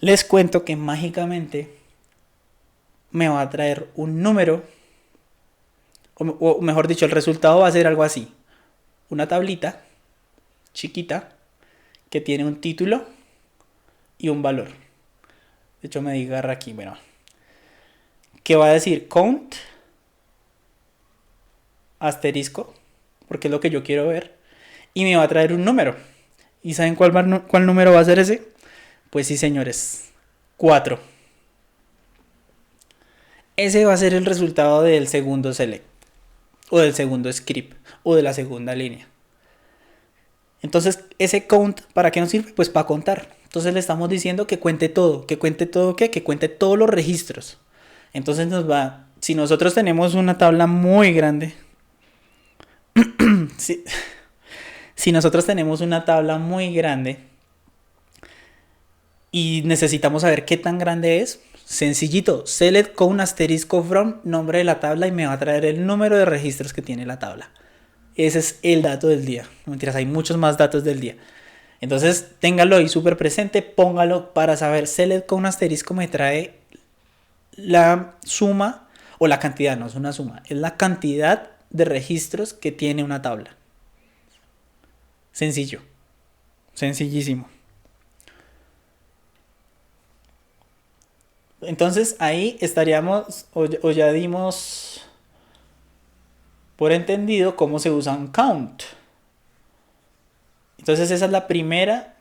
les cuento que mágicamente me va a traer un número, o mejor dicho, el resultado va a ser algo así. Una tablita chiquita que tiene un título y un valor. De hecho me diga aquí, bueno, que va a decir count asterisco, porque es lo que yo quiero ver, y me va a traer un número. ¿Y saben cuál número va a ser ese? Pues sí, señores, 4. Ese va a ser el resultado del segundo select, o del segundo script, o de la segunda línea. Entonces, ese count, ¿para qué nos sirve? Pues para contar. Entonces le estamos diciendo que cuente todo. ¿Que cuente todo qué? Que cuente todos los registros. Entonces nos va... Si nosotros tenemos una tabla muy grande... si nosotros tenemos una tabla muy grande y necesitamos saber qué tan grande es, sencillito, select con un asterisco from, nombre de la tabla, y me va a traer el número de registros que tiene la tabla. Ese es el dato del día. No mentiras, hay muchos más datos del día. Entonces, téngalo ahí súper presente, póngalo para saber. Select con un asterisco me trae la suma, o la cantidad, no es una suma, es la cantidad de registros que tiene una tabla. Sencillo. Sencillísimo. Entonces ahí estaríamos, o ya dimos por entendido cómo se usa un count. Entonces esa es la primera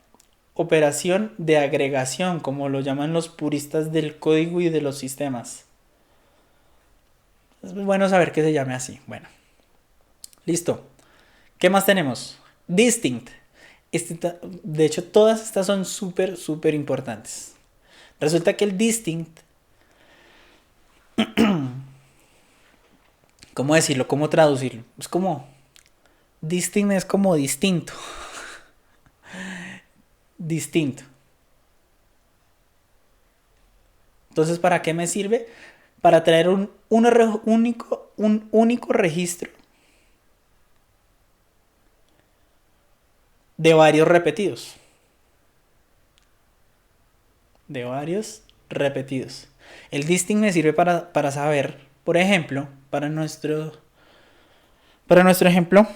operación de agregación, como lo llaman los puristas del código y de los sistemas. Es bueno saber que se llame así. Bueno, listo. ¿Qué más tenemos? Distinct. De hecho, todas estas son súper, súper importantes. Resulta que el distinct, ¿cómo decirlo? ¿Cómo traducirlo? Es como, distinct es como distinto. Distinto. Entonces, ¿para qué me sirve? Para traer un único registro de varios repetidos. De varios repetidos. El distinct me sirve para saber Por ejemplo, para nuestro ejemplo,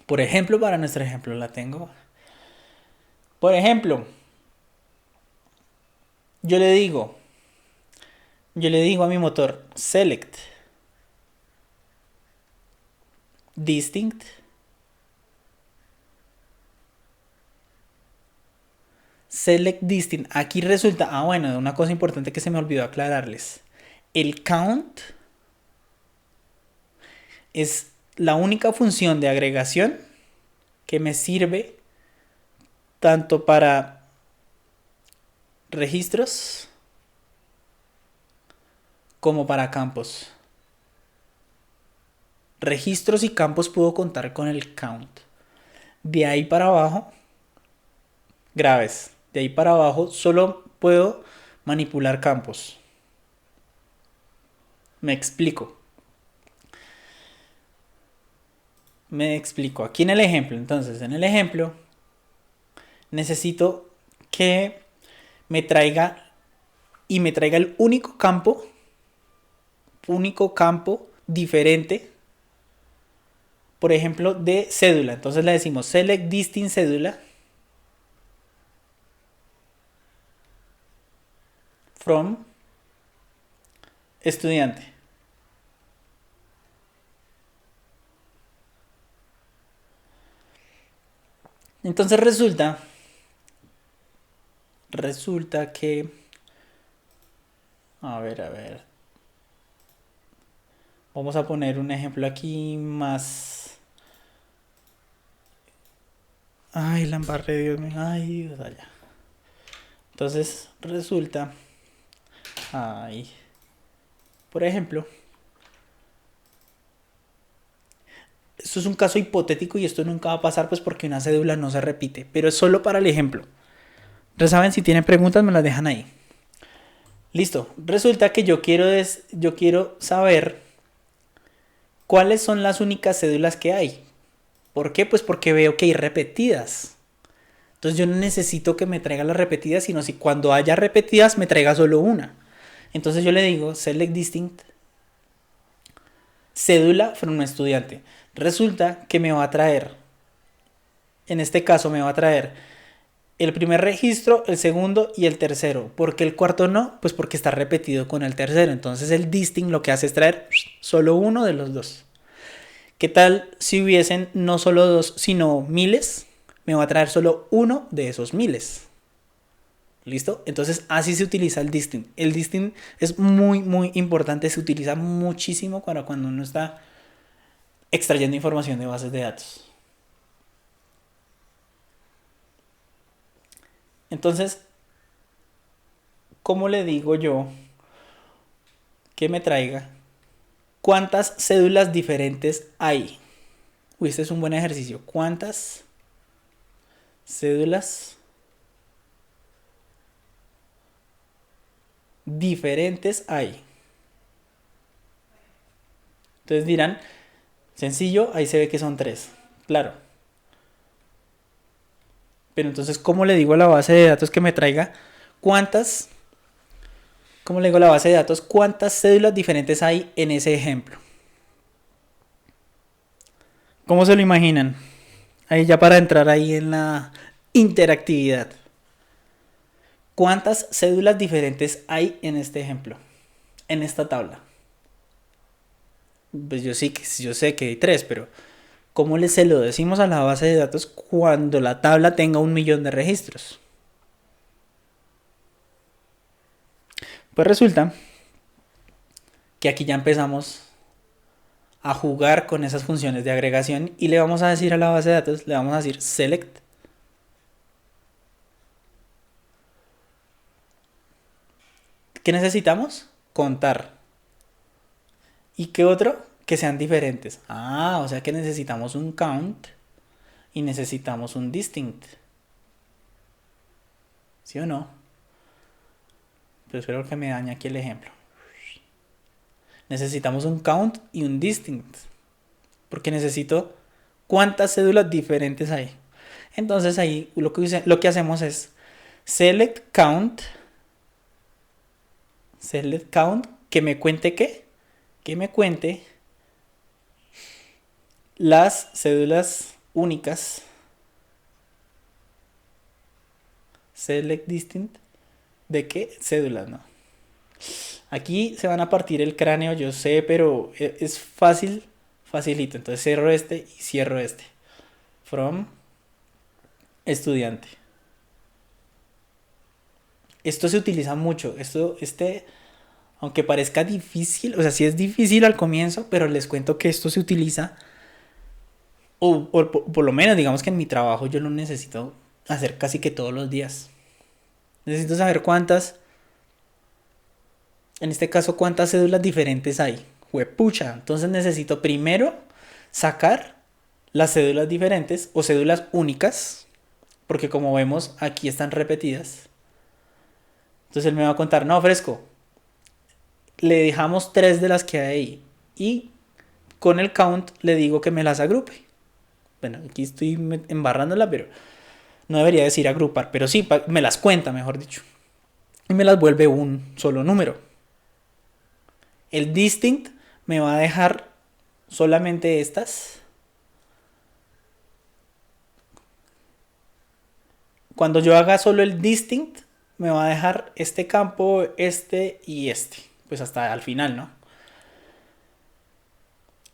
para nuestro ejemplo la tengo. Por ejemplo, yo le digo, a mi motor, select, distinct, select distinct. Aquí resulta, bueno, una cosa importante que se me olvidó aclararles. El count es la única función de agregación que me sirve tanto para registros como para campos. Registros y campos puedo contar con el count. De ahí para abajo, graves. De ahí para abajo solo puedo manipular campos. Me explico. Aquí en el ejemplo, entonces, en el ejemplo, necesito que me traiga el único campo diferente, por ejemplo, de cédula. Entonces le decimos select distinct cédula from estudiante. Entonces resulta que, a ver, vamos a poner un ejemplo aquí más. Ay, la embarré, Dios mío. Ay, Dios, allá. Entonces resulta, por ejemplo, esto es un caso hipotético y esto nunca va a pasar, pues porque una cédula no se repite, pero es solo para el ejemplo. Ya saben, si tienen preguntas me las dejan ahí. Listo. Resulta que yo quiero saber cuáles son las únicas cédulas que hay. ¿Por qué? Pues porque veo que hay repetidas. Entonces yo no necesito que me traiga las repetidas, sino si cuando haya repetidas me traiga solo una. Entonces yo le digo select distinct cédula from un estudiante. Resulta que me va a traer, en este caso me va a traer el primer registro, el segundo y el tercero. ¿Por qué el cuarto no? Pues porque está repetido con el tercero. Entonces el distinct lo que hace es traer solo uno de los dos. ¿Qué tal si hubiesen no solo dos, sino miles? Me va a traer solo uno de esos miles. ¿Listo? Entonces así se utiliza el distinct. El distinct es muy, muy importante. Se utiliza muchísimo cuando uno está extrayendo información de bases de datos. Entonces, ¿cómo le digo yo que me traiga cuántas cédulas diferentes hay? Este es un buen ejercicio. ¿Cuántas cédulas diferentes hay? Entonces dirán, sencillo, ahí se ve que son 3. Claro. Pero entonces, ¿cómo le digo a la base de datos que me traiga cuántas? ¿Cómo le digo a la base de datos cuántas cédulas diferentes hay en ese ejemplo? ¿Cómo se lo imaginan? Ahí ya para entrar ahí en la interactividad. ¿Cuántas cédulas diferentes hay en este ejemplo? En esta tabla. Pues yo sé que hay 3, pero ¿cómo se lo decimos a la base de datos cuando la tabla tenga 1.000.000 de registros? Pues resulta que aquí ya empezamos a jugar con esas funciones de agregación y le vamos a decir a la base de datos, le vamos a decir select ¿qué necesitamos? Contar. ¿Y qué otro? Que sean diferentes. O sea que necesitamos un count y necesitamos un distinct. ¿Sí o no? Pero espero que me dañe aquí el ejemplo. Necesitamos un count y un distinct. Porque necesito cuántas cédulas diferentes hay. Entonces ahí lo que hacemos es select count que me cuente qué. que me cuente las cédulas únicas. Select distinct. ¿De qué? Cédulas, no. Aquí se van a partir el cráneo, yo sé, pero es fácil, facilito. Entonces cierro este y cierro este. From estudiante. Esto se utiliza mucho. Aunque parezca difícil, o sea, sí es difícil al comienzo, pero les cuento que esto se utiliza, o por lo menos digamos que en mi trabajo yo lo necesito hacer casi que todos los días. Necesito saber en este caso, cuántas cédulas diferentes hay. Juepucha, entonces necesito primero sacar las cédulas diferentes o cédulas únicas, porque como vemos aquí están repetidas. Entonces él me va a contar, no, Fresco, le dejamos 3 de las que hay ahí y con el count le digo que me las agrupe. Bueno, aquí estoy embarrándola, pero no debería decir agrupar, pero sí, me las cuenta, mejor dicho. Y me las vuelve un solo número. El distinct me va a dejar solamente estas. Cuando yo haga solo el distinct, me va a dejar este campo, este y este. Pues hasta al final, ¿no?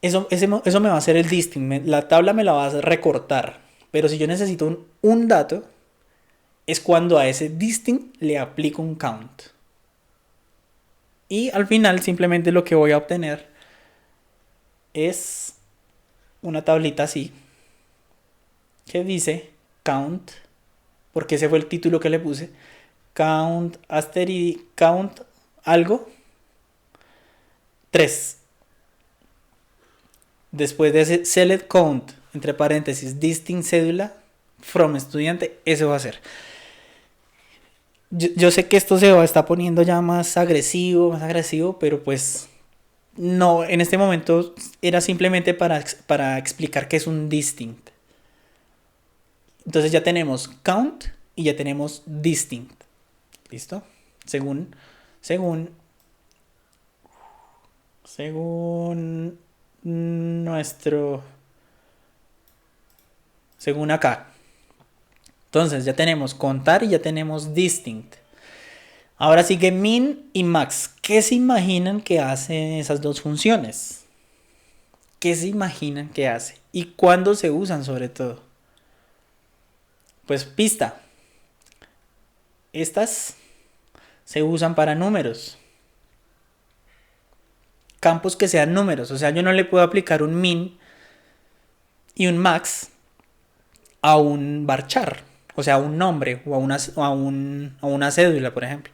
Eso me va a hacer el distinct. La tabla me la va a recortar. Pero si yo necesito un dato, es cuando a ese distinct le aplico un count. Y al final simplemente lo que voy a obtener es una tablita así que dice count, porque ese fue el título que le puse, count count algo 3. Después de ese select count entre paréntesis distinct cédula from estudiante, eso va a ser. Yo sé que esto se va a estar poniendo ya más agresivo, pero pues no, en este momento era simplemente para explicar qué es un distinct. Entonces ya tenemos count y ya tenemos distinct. ¿Listo? Según según acá. Entonces ya tenemos contar y ya tenemos distinct. Ahora sigue min y max. ¿Qué se imaginan que hacen esas dos funciones? ¿Qué se imaginan que hace? ¿Y cuándo se usan sobre todo? Pues pista. Estas se usan para números. Campos que sean números. O sea, yo no le puedo aplicar un min y un max a un varchar. O sea, a un nombre o a una cédula, por ejemplo.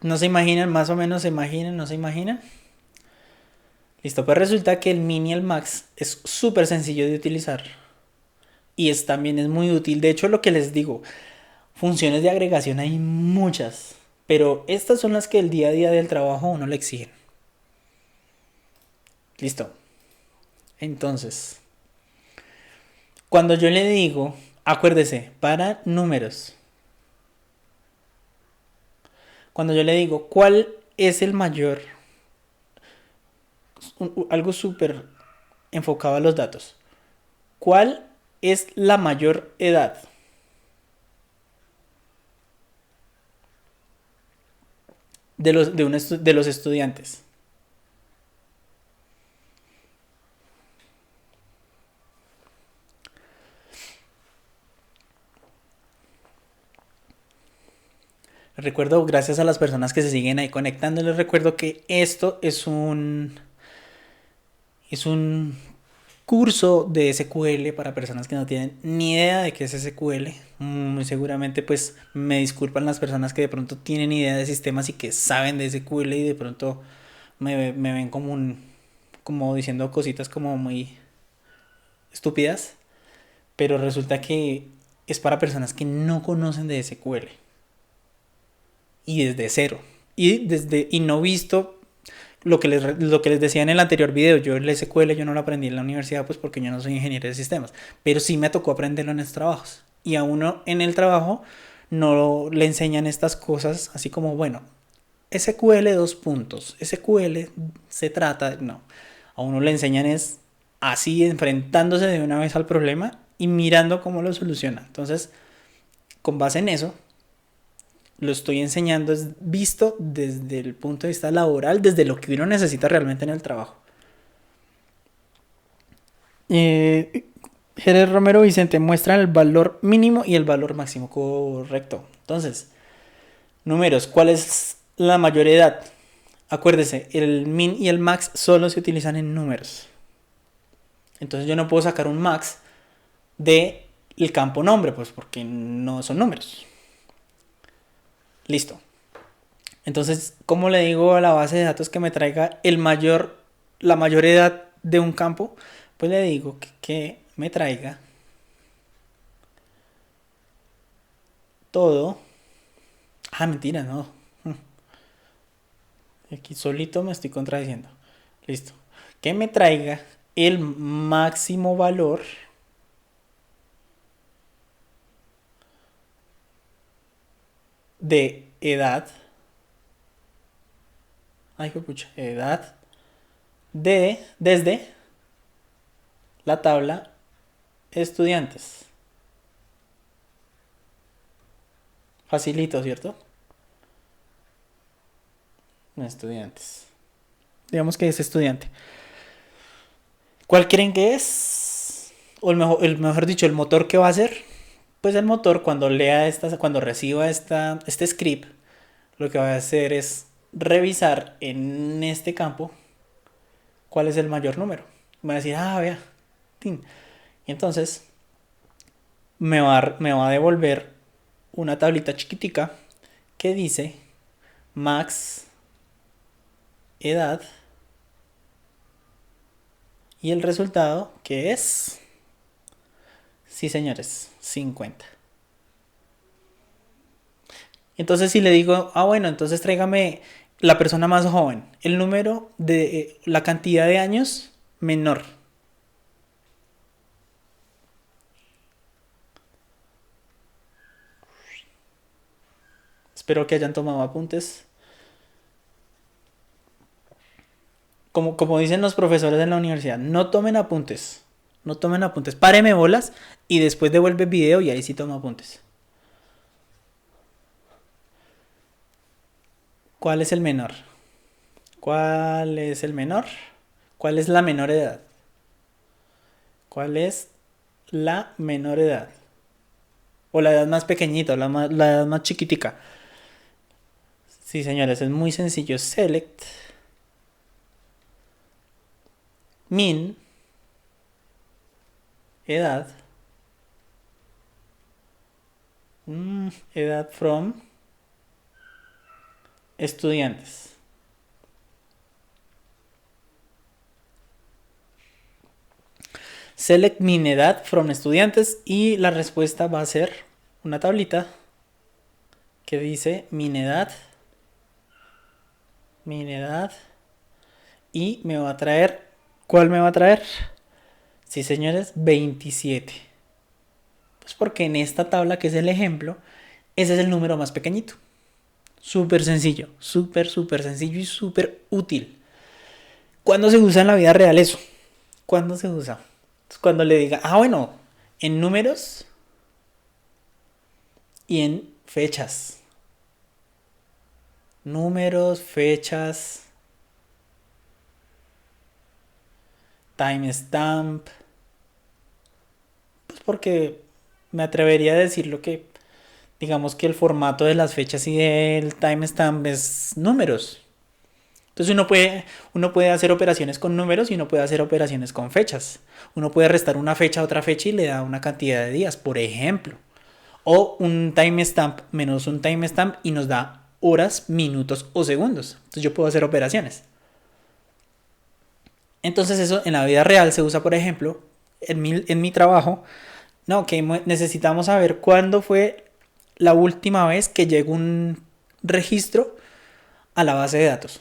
¿No se imaginan? Más o menos se imaginan, ¿no se imaginan? Listo, pues resulta que el min y el max es súper sencillo de utilizar. Y también es muy útil. De hecho, lo que les digo, funciones de agregación hay muchas. Pero estas son las que el día a día del trabajo a uno le exigen. Listo. Entonces, cuando yo le digo, acuérdese, para números. Cuando yo le digo, ¿cuál es el mayor? Algo súper enfocado a los datos. ¿Cuál es la mayor edad? De los estudiantes. Recuerdo, gracias a las personas que se siguen ahí conectando, les recuerdo que esto es un curso de SQL para personas que no tienen ni idea de qué es SQL. Muy seguramente pues me disculpan las personas que de pronto tienen idea de sistemas y que saben de SQL y de pronto me ven como diciendo cositas como muy estúpidas, pero resulta que es para personas que no conocen de SQL y desde cero y no visto lo que les decía en el anterior video. Yo el SQL yo no lo aprendí en la universidad pues porque yo no soy ingeniero de sistemas, pero sí me tocó aprenderlo en estos trabajos. Y a uno en el trabajo no le enseñan estas cosas así como, bueno, SQL dos puntos, SQL se trata, no, a uno le enseñan es así enfrentándose de una vez al problema y mirando cómo lo soluciona. Entonces, con base en eso, lo estoy enseñando es visto desde el punto de vista laboral, desde lo que uno necesita realmente en el trabajo. Jerez Romero Vicente muestra el valor mínimo y el valor máximo, correcto. Entonces, números, ¿cuál es la mayor edad? Acuérdese, el min y el max solo se utilizan en números. Entonces yo no puedo sacar un max de el campo nombre, pues porque no son números. Listo. Entonces, ¿cómo le digo a la base de datos que me traiga la mayor edad de un campo? Pues le digo que me traiga todo. Ah, mentira, no. Aquí solito me estoy contradiciendo. Listo. Que me traiga el máximo valor de edad. Ay, pucha, edad desde la tabla estudiantes. Facilito, ¿cierto? Estudiantes. Digamos que es estudiante. ¿Cuál creen que es? O mejor dicho, el motor que va a hacer. Pues el motor cuando cuando reciba este script, lo que va a hacer es revisar en este campo cuál es el mayor número. Me va a decir, vea. Tin. Y entonces me va a devolver una tablita chiquitica que dice max edad y el resultado que es, sí señores, 50. Entonces si le digo, bueno, entonces tráigame la persona más joven, el número de la cantidad de años menor. Espero que hayan tomado apuntes. Como dicen los profesores en la universidad, no tomen apuntes. No tomen apuntes. Páreme bolas y después devuelve el video y ahí sí toma apuntes. ¿Cuál es el menor? ¿Cuál es el menor? ¿Cuál es la menor edad? ¿Cuál es la menor edad? O la edad más pequeñita, la edad más chiquitica. Sí, señores, es muy sencillo. Select min edad edad from estudiantes. Select min edad from estudiantes y la respuesta va a ser una tablita que dice min edad y me va a traer, ¿cuál me va a traer? Sí, señores, 27. Pues porque en esta tabla, que es el ejemplo, ese es el número más pequeñito. Súper sencillo, súper sencillo y súper útil. ¿Cuándo se usa en la vida real eso? ¿Cuándo se usa? Cuando le diga, bueno, en números y en fechas. Números, fechas, timestamp. Pues porque me atrevería a decir lo que, digamos que el formato de las fechas y del timestamp es números. Entonces uno puede hacer operaciones con números y uno puede hacer operaciones con fechas. Uno puede restar una fecha a otra fecha y le da una cantidad de días, por ejemplo. O un timestamp menos un timestamp y nos da horas, minutos o segundos. Entonces yo puedo hacer operaciones. Entonces eso en la vida real se usa, por ejemplo, en mi trabajo. No, que necesitamos saber cuándo fue la última vez que llegó un registro a la base de datos.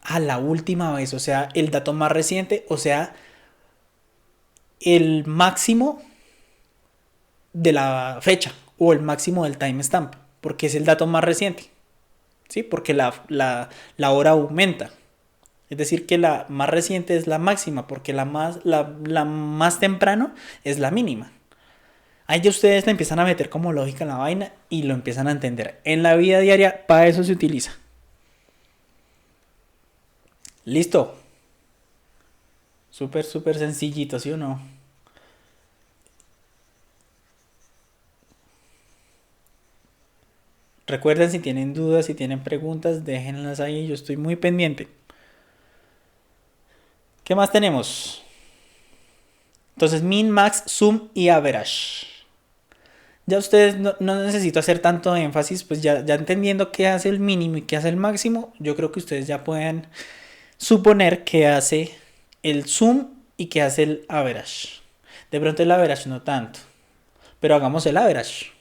A la última vez, o sea, el dato más reciente, o sea, el máximo de la fecha o el máximo del timestamp, porque es el dato más reciente, ¿sí? Porque la hora aumenta. Es decir, que la más reciente es la máxima, porque la más temprano es la mínima. Ahí ya ustedes le empiezan a meter como lógica en la vaina y lo empiezan a entender. En la vida diaria, para eso se utiliza. Listo. Súper, súper sencillito, ¿sí o no? Recuerden, si tienen dudas, si tienen preguntas, déjenlas ahí. Yo estoy muy pendiente. ¿Qué más tenemos? Entonces, min, max, sum y average. Ya ustedes no necesito hacer tanto énfasis, pues ya entendiendo qué hace el mínimo y qué hace el máximo, yo creo que ustedes ya pueden suponer qué hace el sum y qué hace el average. De pronto el average no tanto, pero hagamos el average.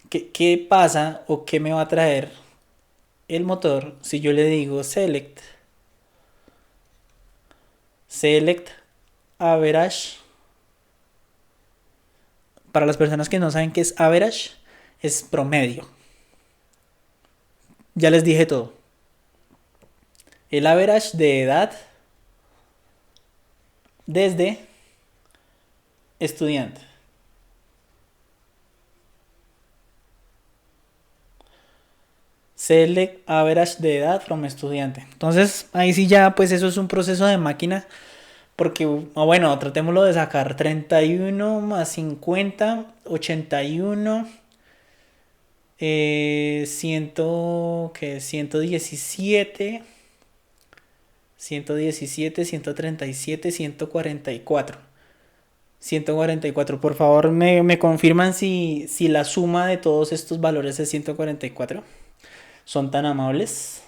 ¿Qué pasa o qué me va a traer el motor si yo le digo select average? Para las personas que no saben qué es average, es promedio. Ya les dije todo. El average de edad desde estudiante. Select average de edad from estudiante. Entonces, ahí sí ya, pues eso es un proceso de máquina. Porque, bueno, tratémoslo de sacar 31 más 50, 81, 100, ¿qué? 117, 117, 137, 144. 144. Por favor, me confirman si la suma de todos estos valores es 144. Son tan amables.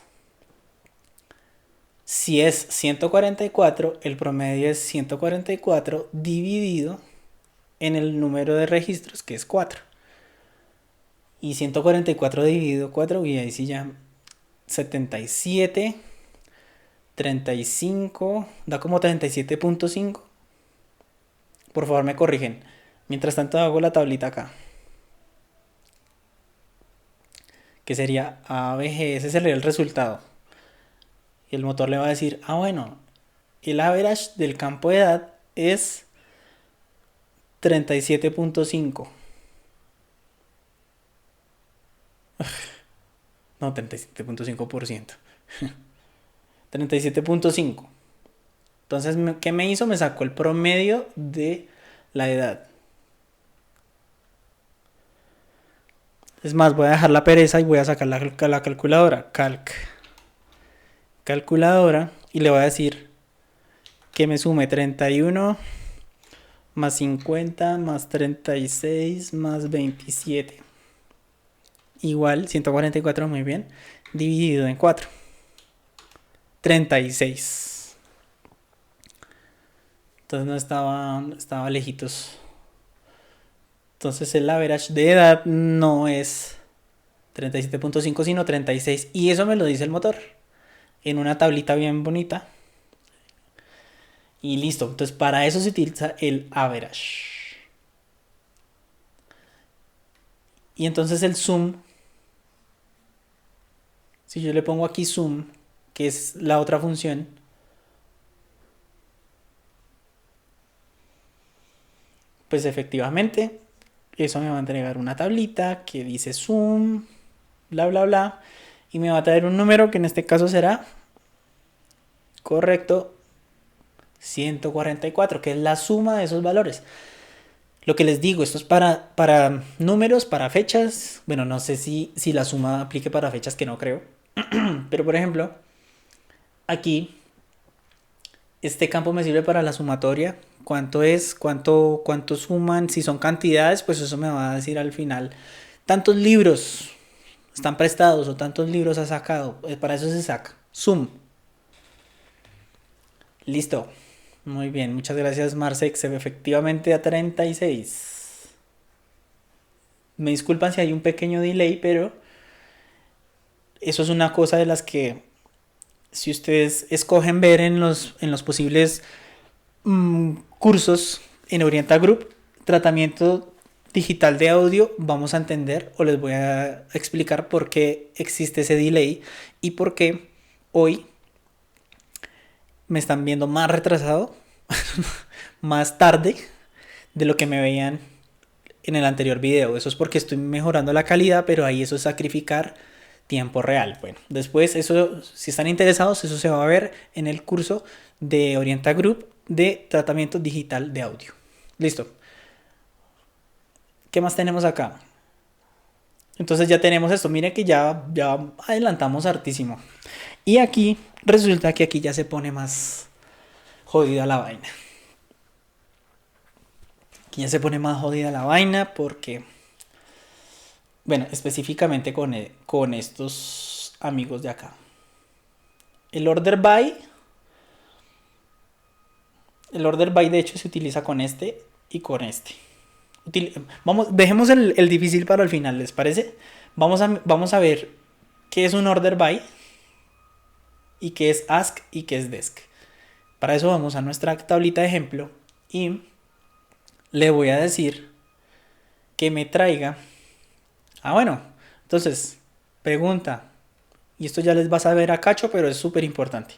Si es 144, el promedio es 144 dividido en el número de registros, que es 4. Y 144 dividido 4, y ahí sí ya 77, 35, da como 37.5. Por favor, me corrigen. Mientras tanto hago la tablita acá. Que sería ABG, ese sería el resultado. Y el motor le va a decir, bueno, el average del campo de edad es 37.5. No, 37.5%. 37.5. Entonces, ¿qué me hizo? Me sacó el promedio de la edad. Es más, voy a dejar la pereza y voy a sacar la calculadora. Calculadora. Y le voy a decir que me sume 31 más 50 más 36 más 27. Igual 144, muy bien. Dividido en 4. 36. Entonces no estaba lejitos. Entonces el average de edad no es 37.5 sino 36. Y eso me lo dice el motor. En una tablita bien bonita. Y listo. Entonces para eso se utiliza el average. Y entonces el sum. Si yo le pongo aquí sum, que es la otra función. Pues efectivamente, eso me va a entregar una tablita que dice sum, bla, bla, bla. Y me va a traer un número que en este caso será, correcto, 144, que es la suma de esos valores. Lo que les digo, esto es para números, para fechas. Bueno, no sé si la suma aplique para fechas, que no creo. Pero por ejemplo, aquí, este campo me sirve para la sumatoria. ¿Cuánto es? ¿Cuánto suman? Si son cantidades, pues eso me va a decir al final. Tantos libros están prestados o tantos libros ha sacado. Para eso se saca. Sum. Listo. Muy bien. Muchas gracias, Marsex. Efectivamente a 36. Me disculpan si hay un pequeño delay, pero eso es una cosa de las que, si ustedes escogen ver en los posibles cursos en Orienta Group, tratamiento digital de audio vamos a entender o les voy a explicar por qué existe ese delay y por qué hoy me están viendo más retrasado, más tarde de lo que me veían en el anterior video. Eso es porque estoy mejorando la calidad, pero ahí eso es sacrificar tiempo real. Bueno, después eso, si están interesados, eso se va a ver en el curso de Orienta Group de tratamiento digital de audio. Listo. ¿Qué más tenemos acá? Entonces ya tenemos esto. Miren que ya adelantamos hartísimo. Y aquí resulta que aquí ya se pone más jodida la vaina. Aquí ya se pone más jodida la vaina porque, bueno, específicamente con estos amigos de acá. El order by de hecho se utiliza con este y con este. Dejemos el difícil para el final, ¿les parece? Vamos a ver qué es un order by y qué es ask y qué es desk. Para eso vamos a nuestra tablita de ejemplo y le voy a decir que me traiga. Bueno, entonces, pregunta. Y esto ya les va a saber a cacho, pero es súper importante.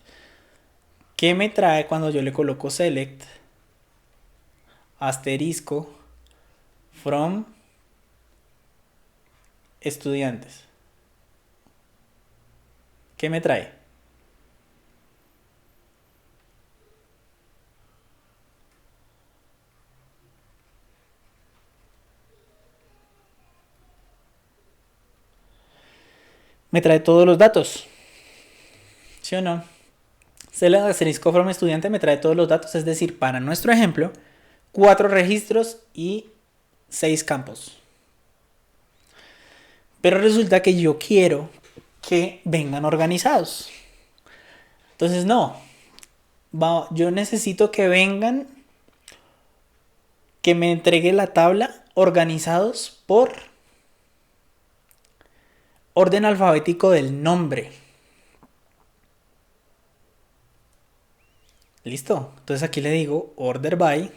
¿Qué me trae cuando yo le coloco select asterisco from estudiantes? ¿Qué me trae? Me trae todos los datos. ¿Sí o no? Select asterisco from estudiante me trae todos los datos, es decir, para nuestro ejemplo, 4 registros y 6 campos. Pero resulta que yo quiero que vengan organizados. Entonces no, yo necesito que vengan, que me entregue la tabla organizados por orden alfabético del nombre. ¿Listo? Entonces aquí le digo order by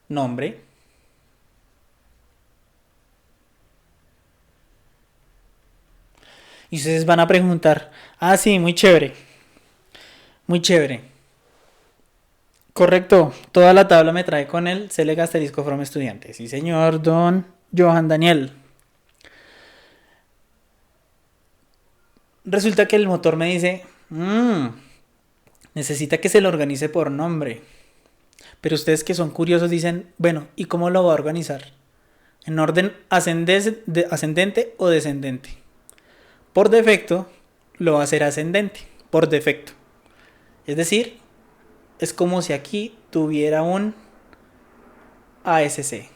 nombre. Y ustedes van a preguntar, sí, muy chévere. Muy chévere. Correcto, toda la tabla me trae con el select asterisco from estudiante. Sí, señor, don Johan Daniel. Resulta que el motor me dice, necesita que se lo organice por nombre. Pero ustedes que son curiosos dicen, bueno, ¿y cómo lo va a organizar? ¿En orden ascendente o descendente? Por defecto, lo va a hacer ascendente, por defecto. Es decir, es como si aquí tuviera un ASC,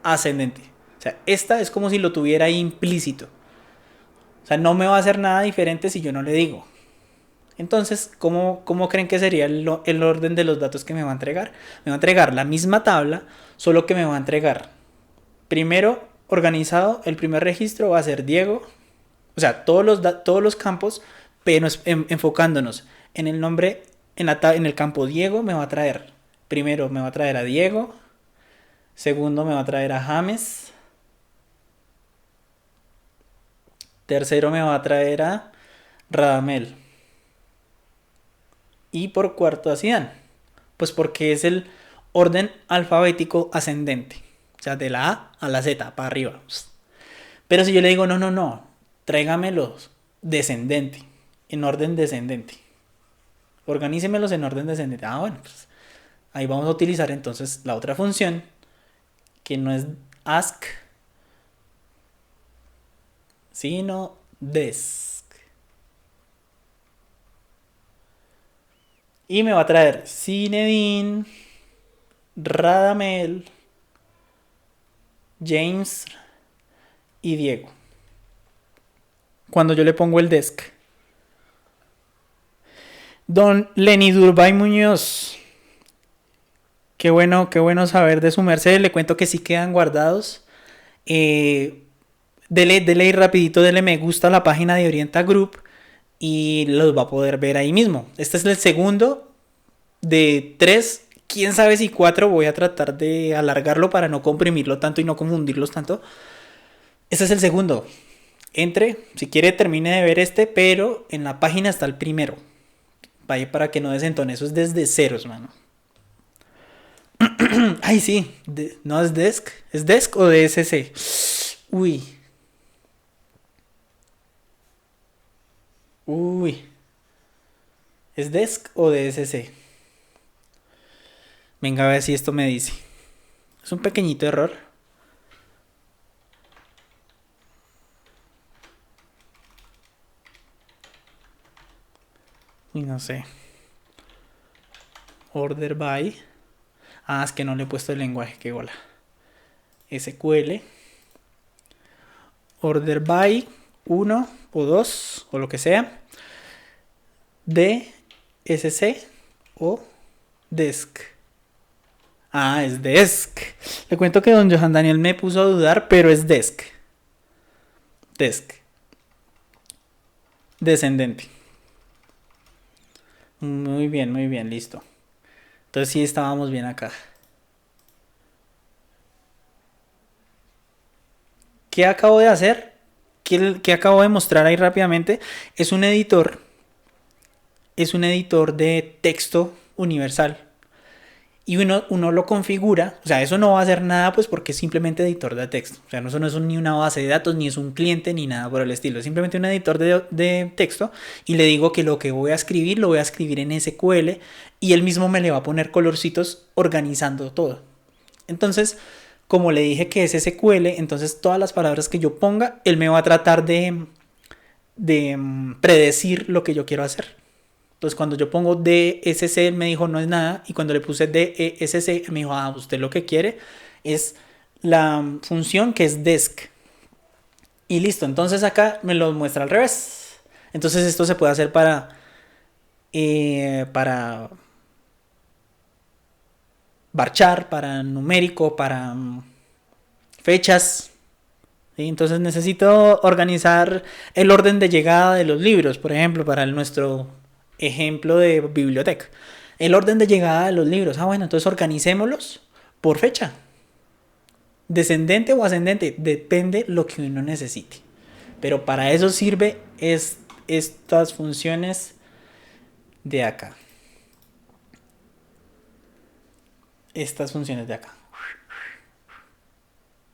ascendente. O sea, esta es como si lo tuviera implícito. O sea, no me va a hacer nada diferente si yo no le digo. Entonces, ¿cómo creen que sería el orden de los datos que me va a entregar? Me va a entregar la misma tabla, solo que me va a entregar primero organizado, el primer registro va a ser Diego. O sea, todos los campos, pero enfocándonos en el nombre, en el campo Diego me va a traer, primero me va a traer a Diego, segundo me va a traer a James, tercero me va a traer a Radamel y por cuarto a Zidane. Pues porque es el orden alfabético ascendente, o sea, de la A a la Z, para arriba. Pero si yo le digo, no, tráigamelos descendente, en orden descendente. Organícemelos en orden descendente. Bueno, pues ahí vamos a utilizar entonces la otra función, que no es ask, sino desk. Y me va a traer Zinedine, Radamel, James y Diego. Cuando yo le pongo el desk. Don Lenny Durbay Muñoz. Qué bueno saber de su merced. Le cuento que sí quedan guardados. Dele rapidito, dele me gusta a la página de Orienta Group y los va a poder ver ahí mismo. Este es el segundo De 3, quién sabe si 4, voy a tratar de alargarlo para no comprimirlo tanto y no confundirlos tanto. Este es el segundo. Entre, si quiere termine de ver este, pero en la página está el primero. Vaya para que no desentone, eso es desde ceros, mano. Ay, sí, no es desk o DSC. Uy, uy, ¿es desk o DSC? Venga a ver si esto me dice. Es un pequeñito error. Y no sé. Order by. Ah, es que no le he puesto el lenguaje, qué bola. SQL. Order by 1 o 2 o lo que sea. DSC o desk. Ah, es desk. Le cuento que don Johan Daniel me puso a dudar, pero es desk. Desk. Descendente. Muy bien, listo. Entonces sí estábamos bien acá. ¿Qué acabo de hacer? ¿Qué acabo de mostrar ahí rápidamente? Es un editor. Es un editor de texto universal. Y uno lo configura. O sea, eso no va a hacer nada pues porque es simplemente editor de texto. O sea, eso no es ni una base de datos, ni es un cliente, ni nada por el estilo. Es simplemente un editor de texto. Y le digo que lo que voy a escribir, lo voy a escribir en SQL. Y él mismo me le va a poner colorcitos organizando todo. Entonces, como le dije que es SQL, entonces todas las palabras que yo ponga, él me va a tratar de predecir lo que yo quiero hacer. Entonces cuando yo pongo DSC, él me dijo no es nada. Y cuando le puse DESC, él me dijo, ah, usted lo que quiere es la función que es desk. Y listo, entonces acá me lo muestra al revés. Entonces esto se puede hacer para varchar, para numérico, para fechas. ¿Sí? Entonces necesito organizar el orden de llegada de los libros, por ejemplo, para nuestro ejemplo de biblioteca. El orden de llegada de los libros. Ah, bueno, entonces organicémoslos por fecha. Descendente o ascendente, depende lo que uno necesite. Pero para eso sirve estas funciones de acá. Estas funciones de acá.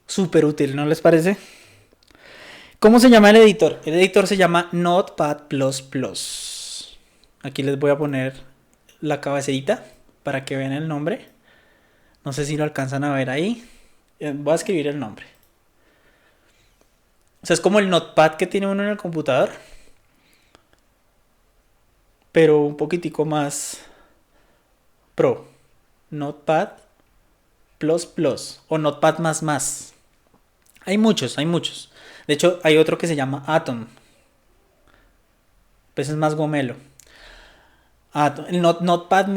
Súper útil, ¿no les parece? ¿Cómo se llama el editor? El editor se llama Notepad++. Aquí les voy a poner la cabecita para que vean el nombre. No sé si lo alcanzan a ver ahí. Voy a escribir el nombre. O sea, es como el Notepad que tiene uno en el computador, pero un poquitico más pro. Notepad++ o Notepad++. Hay muchos, hay muchos. De hecho, hay otro que se llama Atom. Pues es más gomelo. El Notepad++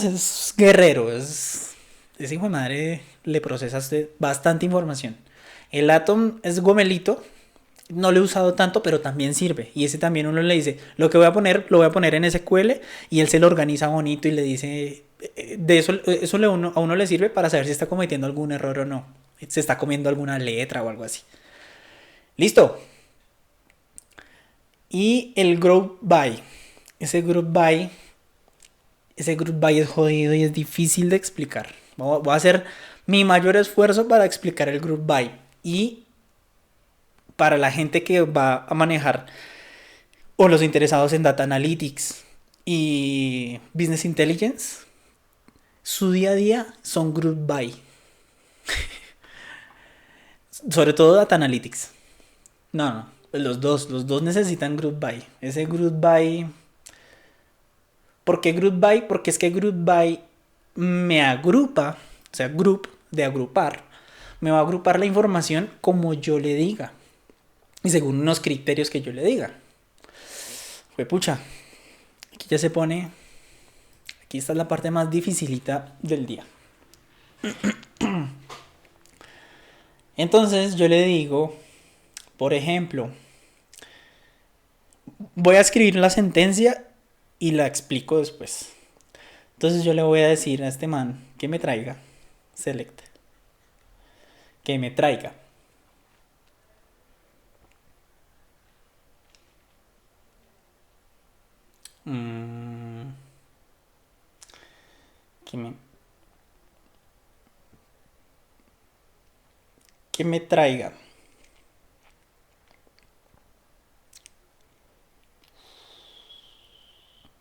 es guerrero. Es hijo de madre, le procesas bastante información. El Atom es gomelito. No lo he usado tanto, pero también sirve. Y ese también uno le dice, lo que voy a poner, lo voy a poner en SQL y él se lo organiza bonito y le dice, de eso a uno le sirve para saber si está cometiendo algún error o no. Se está comiendo alguna letra o algo así. Listo. Y el group by. Ese group by es jodido y es difícil de explicar. Voy a hacer mi mayor esfuerzo para explicar el group by. Y para la gente que va a manejar o los interesados en Data Analytics y Business Intelligence, su día a día son group by. Sobre todo Data Analytics. No, los dos necesitan group by. Ese group by. ¿Por qué group by? Porque es que group by me agrupa, o sea, group de agrupar, me va a agrupar la información como yo le diga y según unos criterios que yo le diga. Fue pucha. Aquí ya se pone. Aquí está la parte más dificilita del día. Entonces yo le digo, por ejemplo, voy a escribir la sentencia y la explico después. Entonces yo le voy a decir a este man que me traiga. Select. Que me traiga. Mm, que me, que me traiga.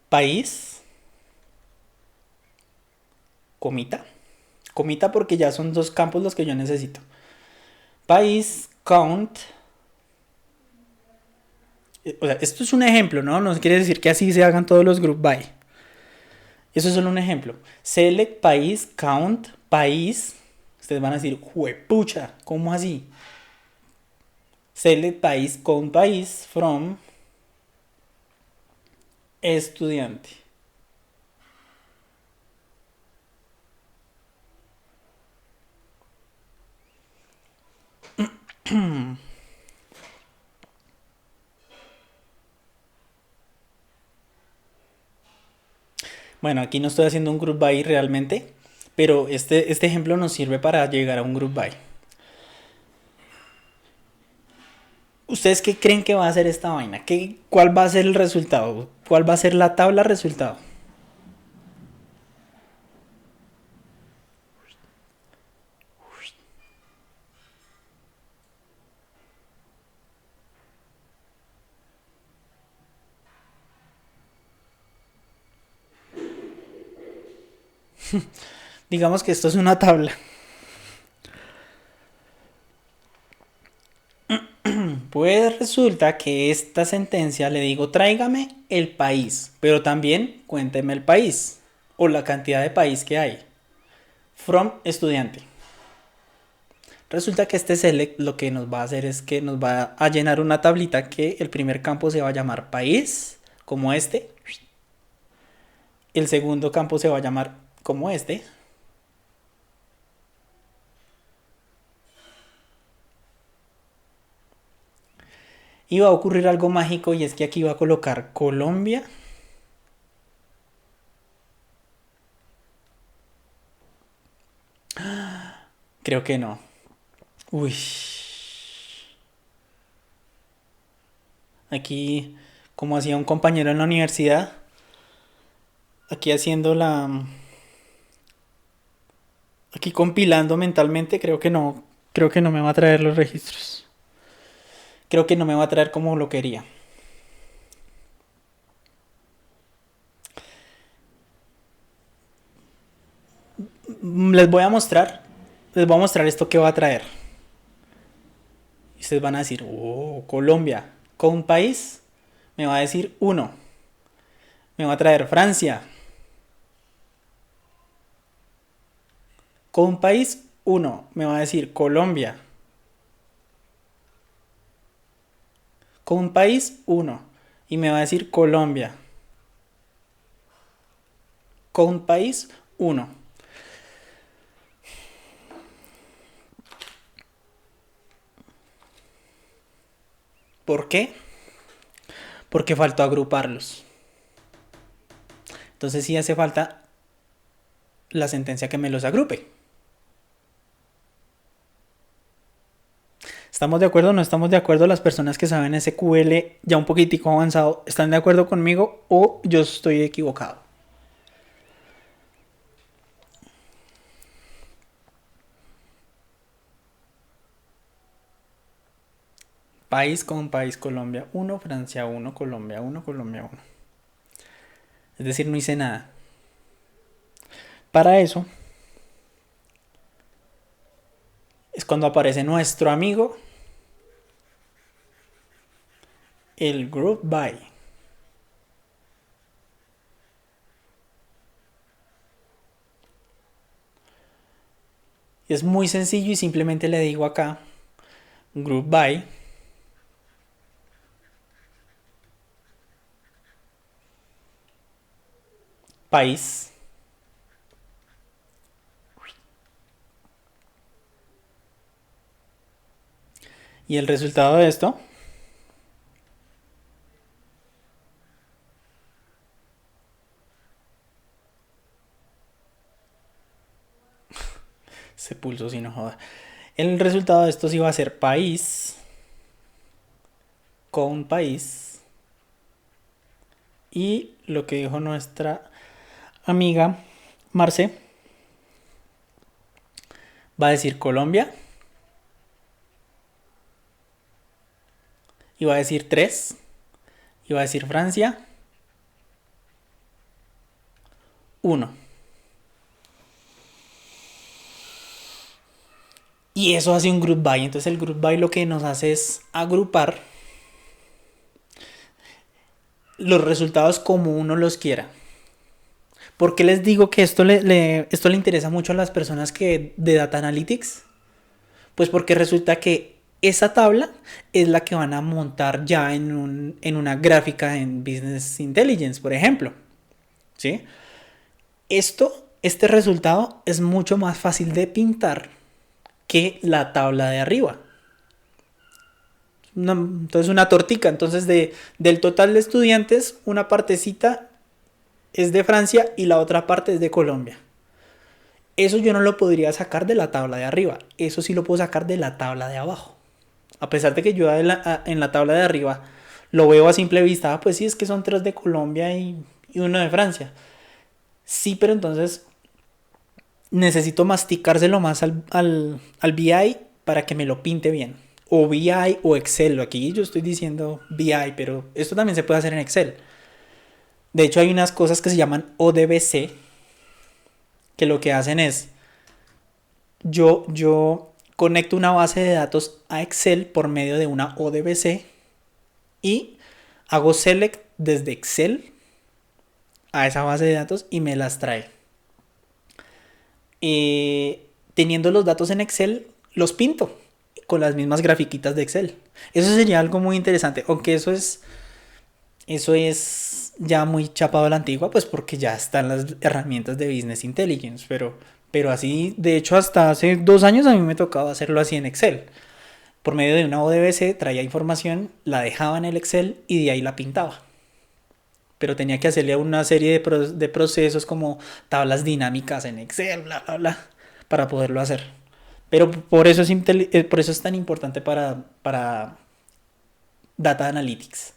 País. Comita. Comita porque ya son dos campos los que yo necesito. País, count. O sea, esto es un ejemplo, ¿no? No quiere decir que así se hagan todos los group by. Eso es solo un ejemplo. Select país, count, país. Ustedes van a decir, juepucha, ¿cómo así? Select país, count país from estudiante. Bueno, aquí no estoy haciendo un group by realmente, pero este ejemplo nos sirve para llegar a un group by. ¿Ustedes qué creen que va a ser esta vaina? ¿Cuál va a ser el resultado? ¿Cuál va a ser la tabla resultado? Digamos que esto es una tabla. Pues resulta que esta sentencia le digo tráigame el país, pero también cuénteme el país o la cantidad de país que hay. From estudiante. Resulta que este select lo que nos va a hacer es que nos va a llenar una tablita que el primer campo se va a llamar país, como este. El segundo campo se va a llamar como este. Y va a ocurrir algo mágico y es que aquí va a colocar Colombia. Creo que no. Uy. Aquí, como hacía un compañero en la universidad, aquí haciendo la... Aquí compilando mentalmente, creo que no me va a traer los registros. Creo que no me va a traer como lo quería. Les voy a mostrar, les voy a mostrar esto que va a traer. Y ustedes van a decir, oh, Colombia, con un país, me va a decir uno. Me va a traer Francia, con un país, uno. Me va a decir Colombia, con un país, uno. Y me va a decir Colombia, con un país, uno. ¿Por qué? Porque faltó agruparlos. Entonces sí hace falta la sentencia que me los agrupe. ¿Estamos de acuerdo o no estamos de acuerdo? Las personas que saben SQL ya un poquitico avanzado, ¿están de acuerdo conmigo o yo estoy equivocado? País con país, Colombia uno, Francia uno, Colombia uno, Colombia uno. Es decir, no hice nada. Para eso es cuando aparece nuestro amigo, el group by. Es muy sencillo y simplemente le digo acá, group by, país. Y el resultado de esto ese pulso, si no joda. El resultado de esto sí va a ser país con país. Y lo que dijo nuestra amiga Marce, va a decir Colombia. Y va a decir 3. Y va a decir Francia 1. Y eso hace un group by. Entonces el group by lo que nos hace es agrupar los resultados como uno los quiera. ¿Por qué les digo que esto esto le interesa mucho a las personas que de Data Analytics? Pues porque resulta que esa tabla es la que van a montar ya en una gráfica en Business Intelligence, por ejemplo. ¿Sí? Este resultado es mucho más fácil de pintar que la tabla de arriba. Entonces una tortica. Entonces del total de estudiantes, una partecita es de Francia y la otra parte es de Colombia. Eso yo no lo podría sacar de la tabla de arriba. Eso sí lo puedo sacar de la tabla de abajo. A pesar de que yo en la tabla de arriba lo veo a simple vista, pues sí, es que son 3 de Colombia y 1 de Francia. Sí, pero entonces necesito masticárselo más al BI para que me lo pinte bien. O BI o Excel. Aquí yo estoy diciendo BI, pero esto también se puede hacer en Excel. De hecho, hay unas cosas que se llaman ODBC, que lo que hacen es, yo conecto una base de datos a Excel por medio de una ODBC y hago select desde Excel a esa base de datos y me las trae. Teniendo los datos en Excel, los pinto con las mismas grafiquitas de Excel. Eso sería algo muy interesante, aunque eso es ya muy chapado a la antigua, pues porque ya están las herramientas de Business Intelligence, pero así, de hecho, hasta hace 2 años a mí me tocaba hacerlo así en Excel. Por medio de una ODBC traía información, la dejaba en el Excel y de ahí la pintaba. Pero tenía que hacerle una serie de procesos como tablas dinámicas en Excel, bla, bla, bla, para poderlo hacer. Pero por eso es tan importante para Data Analytics.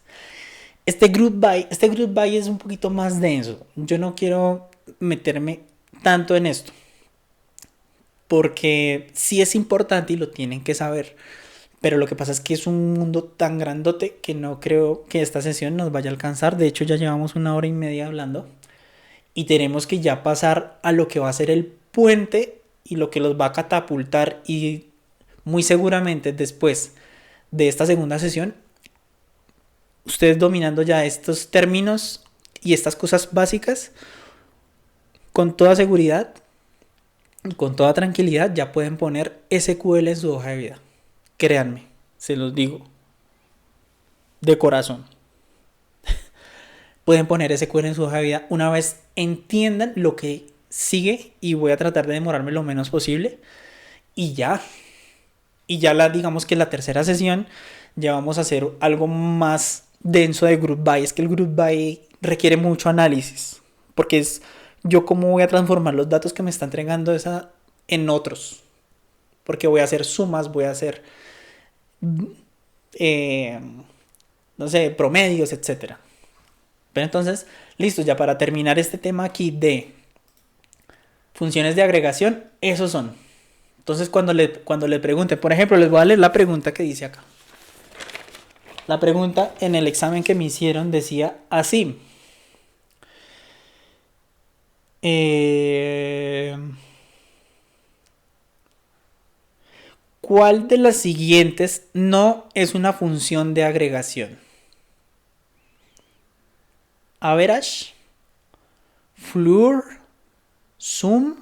Este group by es un poquito más denso. Yo no quiero meterme tanto en esto. Porque sí es importante y lo tienen que saber. Pero lo que pasa es que es un mundo tan grandote que no creo que esta sesión nos vaya a alcanzar. De hecho, ya llevamos 1 hora y media hablando. Y tenemos que ya pasar a lo que va a ser el puente y lo que los va a catapultar. Y muy seguramente después de esta segunda sesión, ustedes dominando ya estos términos y estas cosas básicas, con toda seguridad y con toda tranquilidad ya pueden poner SQL en su hoja de vida. Créanme, se los digo de corazón. Pueden poner SQL en su hoja de vida una vez entiendan lo que sigue, y voy a tratar de demorarme lo menos posible. Y ya digamos que la tercera sesión ya vamos a hacer algo más denso de group by. Es que el group by requiere mucho análisis, porque es yo cómo voy a transformar los datos que me está entregando esa en otros, porque voy a hacer sumas, voy a hacer no sé, promedios, etcétera. Pero entonces, listo, ya para terminar este tema aquí de funciones de agregación, esos son. Entonces, cuando le pregunten, por ejemplo, les voy a leer la pregunta que dice acá. La pregunta en el examen que me hicieron decía así. ¿Cuál de las siguientes no es una función de agregación? Average, Floor, Sum.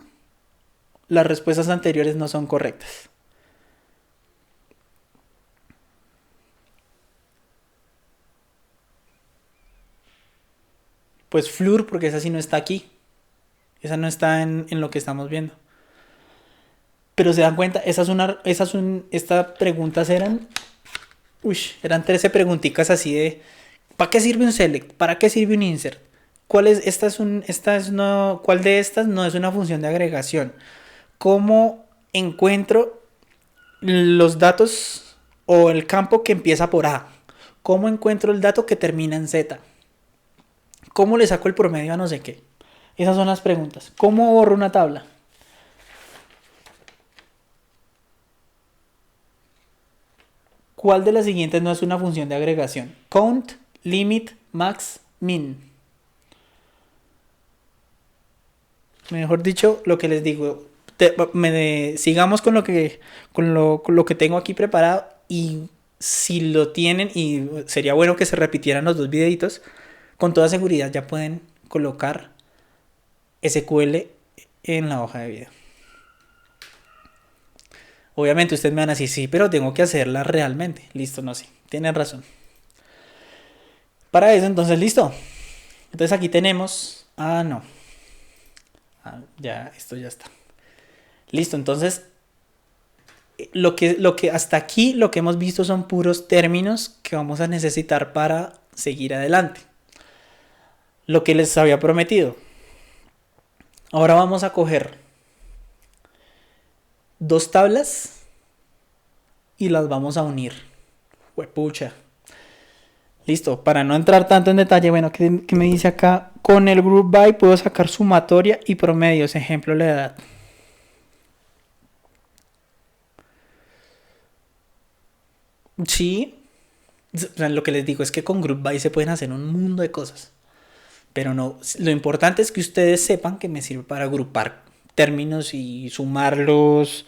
Las respuestas anteriores no son correctas. Pues Floor, porque esa sí no está aquí. Esa no está en lo que estamos viendo. Pero se dan cuenta, estas preguntas eran 13 preguntitas así de ¿para qué sirve un select? ¿Para qué sirve un insert? ¿Cuál de estas no es una función de agregación? ¿Cómo encuentro los datos o el campo que empieza por A? ¿Cómo encuentro el dato que termina en Z? ¿Cómo le saco el promedio a no sé qué? Esas son las preguntas. ¿Cómo borro una tabla? ¿Cuál de las siguientes no es una función de agregación? Count, limit, max, min. Mejor dicho, lo que les digo, sigamos con lo que tengo aquí preparado, y si lo tienen, y sería bueno que se repitieran los dos videitos, con toda seguridad ya pueden colocar SQL en la hoja de video. Obviamente ustedes me van a decir, sí, pero tengo que hacerla realmente. Listo, no, sí, tienen razón. Para eso, entonces, listo. Entonces aquí tenemos... no. Ya, esto ya está. Listo, entonces lo que hasta aquí lo que hemos visto son puros términos que vamos a necesitar para seguir adelante. Lo que les había prometido. Ahora vamos a coger dos tablas y las vamos a unir. Huepucha. Listo, para no entrar tanto en detalle, bueno, ¿qué me dice acá? Con el group by puedo sacar sumatoria y promedios, ejemplo, la edad. Sí, o sea, lo que les digo es que con group by se pueden hacer un mundo de cosas. Pero no, lo importante es que ustedes sepan que me sirve para agrupar términos y sumarlos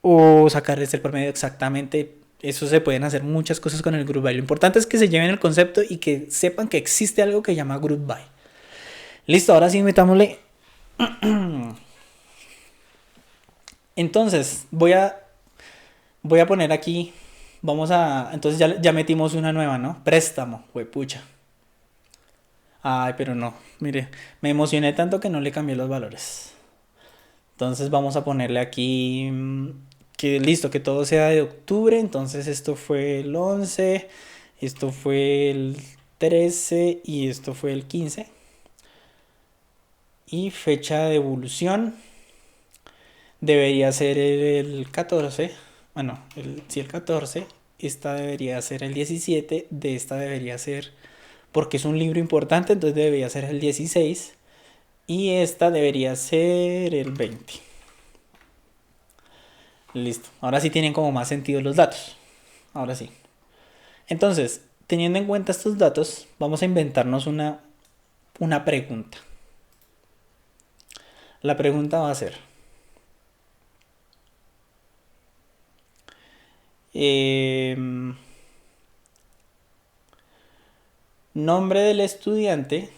o sacarles el promedio exactamente. Eso se pueden hacer muchas cosas con el group by. Lo importante es que se lleven el concepto y que sepan que existe algo que se llama group by. Listo, ahora sí metámosle. Entonces, voy a poner aquí. Entonces ya metimos una nueva, ¿no? Préstamo, huepucha. Ay, pero no. Mire, me emocioné tanto que no le cambié los valores. Entonces vamos a ponerle aquí que listo, que todo sea de octubre. Entonces esto fue el 11, esto fue el 13 y esto fue el 15. Y fecha de evolución debería ser el 14. Bueno, si el 14, esta debería ser el 17, de esta debería ser, porque es un libro importante, entonces debería ser el 16. Y esta debería ser el 20. Listo. Ahora sí tienen como más sentido los datos. Ahora sí. Entonces, teniendo en cuenta estos datos, vamos a inventarnos una pregunta. La pregunta va a ser... nombre del estudiante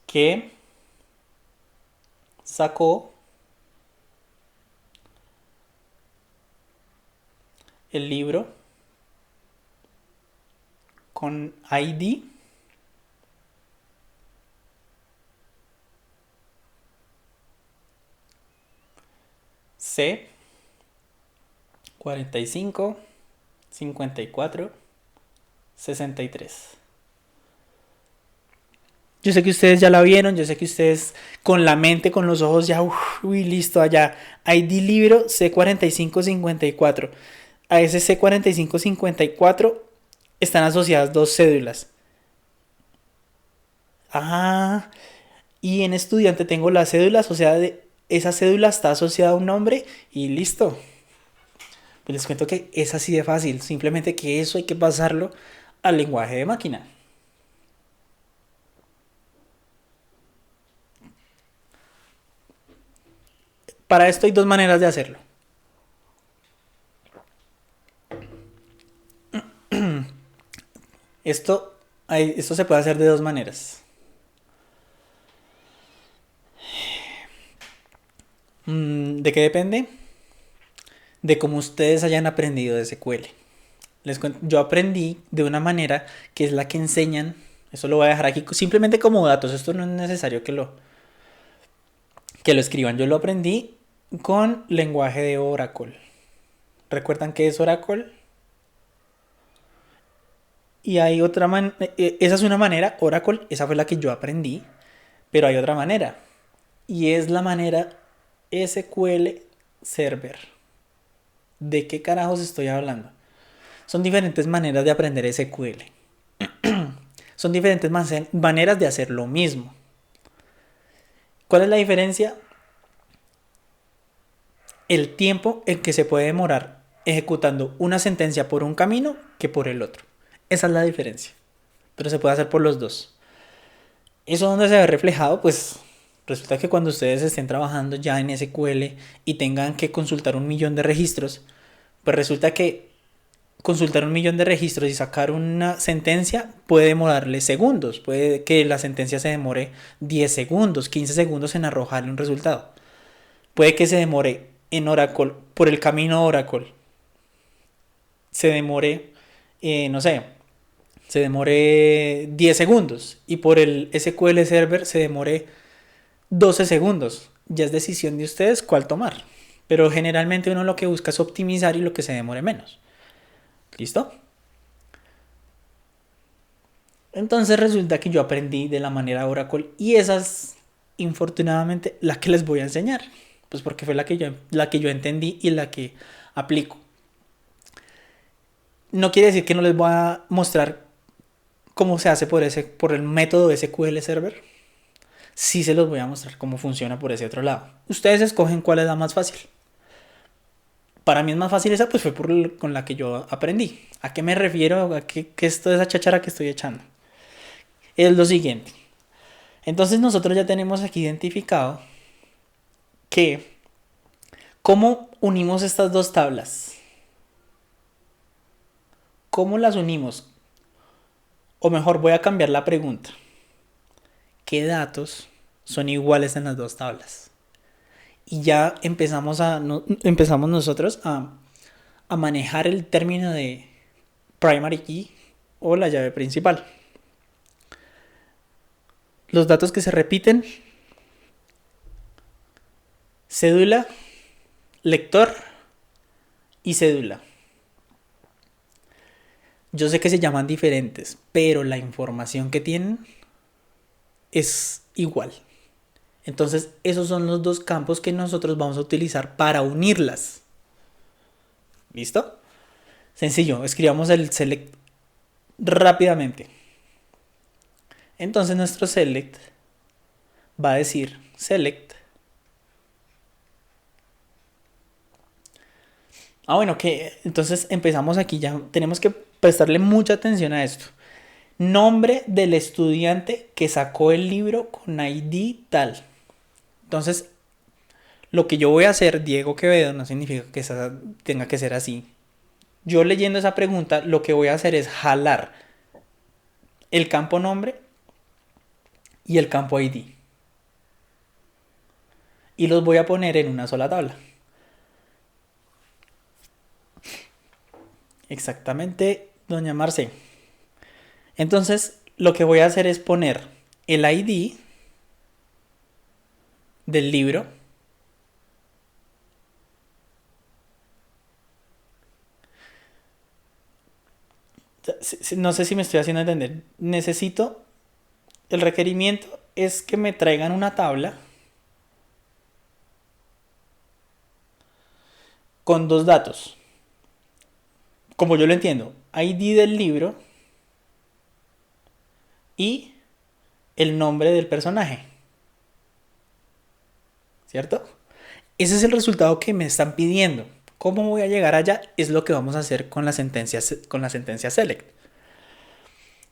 que sacó el libro con ID C 45 54 63. Yo sé que ustedes ya la vieron, yo sé que ustedes con la mente, con los ojos ya, uy, listo, allá. ID libro C4554. A ese C4554 están asociadas dos cédulas. Ah, y en estudiante tengo la cédula asociada esa cédula está asociada a un nombre y listo. Pues les cuento que es así de fácil, simplemente que eso hay que pasarlo al lenguaje de máquina. Para esto hay dos maneras de hacerlo. Esto se puede hacer de dos maneras. ¿De qué depende? De cómo ustedes hayan aprendido de SQL. Yo aprendí de una manera que es la que enseñan. Eso lo voy a dejar aquí simplemente como datos. Esto no es necesario que lo escriban. Yo lo aprendí con lenguaje de Oracle. ¿Recuerdan qué es Oracle? Y hay otra manera, esa es una manera, Oracle, esa fue la que yo aprendí, pero hay otra manera. Y es la manera SQL Server. ¿De qué carajos estoy hablando? Son diferentes maneras de aprender SQL. Son diferentes maneras de hacer lo mismo. ¿Cuál es la diferencia? El tiempo en que se puede demorar ejecutando una sentencia por un camino que por el otro. Esa es la diferencia. Pero se puede hacer por los dos. ¿Eso donde se ve reflejado? Pues resulta que cuando ustedes estén trabajando ya en SQL y tengan que consultar 1.000.000 de registros, pues resulta que consultar 1.000.000 de registros y sacar una sentencia puede demorarle segundos. Puede que la sentencia se demore 10 segundos, 15 segundos en arrojarle un resultado. Puede que se demore en Oracle, por el camino Oracle, se demore, no sé, se demore 10 segundos y por el SQL Server se demore 12 segundos. Ya es decisión de ustedes cuál tomar. Pero generalmente uno lo que busca es optimizar y lo que se demore menos. ¿Listo? Entonces resulta que yo aprendí de la manera Oracle y esa es infortunadamente la que les voy a enseñar. Pues porque fue la que yo entendí y la que aplico. No quiere decir que no les voy a mostrar cómo se hace por el método SQL Server. Sí se los voy a mostrar cómo funciona por ese otro lado. Ustedes escogen cuál es la más fácil. Para mí es más fácil esa, pues fue con la que yo aprendí. ¿A qué me refiero? ¿A qué es toda esa cháchara que estoy echando? Es lo siguiente. Entonces nosotros ya tenemos aquí identificado que cómo unimos estas dos tablas. ¿Cómo las unimos? O mejor, voy a cambiar la pregunta. ¿Qué datos son iguales en las dos tablas? Y ya empezamos nosotros a manejar el término de primary key o la llave principal. Los datos que se repiten: cédula, lector y cédula. Yo sé que se llaman diferentes, pero la información que tienen es igual. Entonces, esos son los dos campos que nosotros vamos a utilizar para unirlas. ¿Listo? Sencillo, escribamos el select rápidamente. Entonces, nuestro select va a decir select. Bueno, que entonces empezamos aquí, ya tenemos que prestarle mucha atención a esto. Nombre del estudiante que sacó el libro con ID tal. Entonces, lo que yo voy a hacer, Diego Quevedo, no significa que tenga que ser así. Yo leyendo esa pregunta, lo que voy a hacer es jalar el campo nombre y el campo ID. Y los voy a poner en una sola tabla. Exactamente, doña Marce. Entonces, lo que voy a hacer es poner el ID del libro no sé si me estoy haciendo entender. El requerimiento es que me traigan una tabla con dos datos. Como yo lo entiendo, ID del libro y el nombre del personaje. ¿Cierto? Ese es el resultado que me están pidiendo. ¿Cómo voy a llegar allá? Es lo que vamos a hacer con la sentencia select.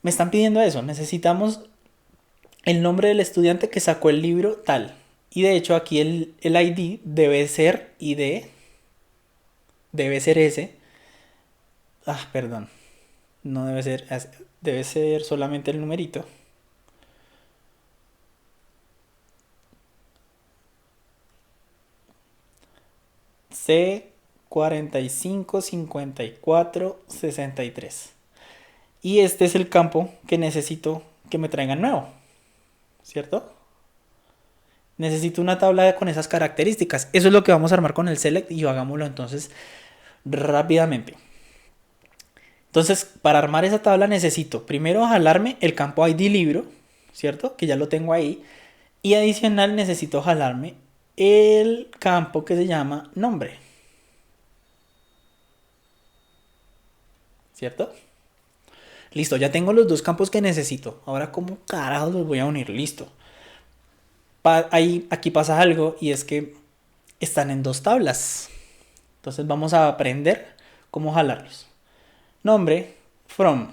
Me están pidiendo eso. Necesitamos el nombre del estudiante que sacó el libro tal. Y de hecho aquí el ID debe ser ID. Debe ser ese. Perdón. No debe ser. Debe ser solamente el numerito. C455463. Y este es el campo que necesito que me traigan nuevo. ¿Cierto? Necesito una tabla con esas características. Eso es lo que vamos a armar con el select y hagámoslo entonces rápidamente. Entonces, para armar esa tabla necesito primero jalarme el campo ID libro, ¿cierto? Que ya lo tengo ahí. Y adicional necesito jalarme el campo que se llama nombre, ¿cierto? Listo, ya tengo los dos campos que necesito. Ahora, ¿cómo carajos los voy a unir? Listo. Aquí pasa algo y es que están en dos tablas. Entonces vamos a aprender cómo jalarlos. Nombre, from.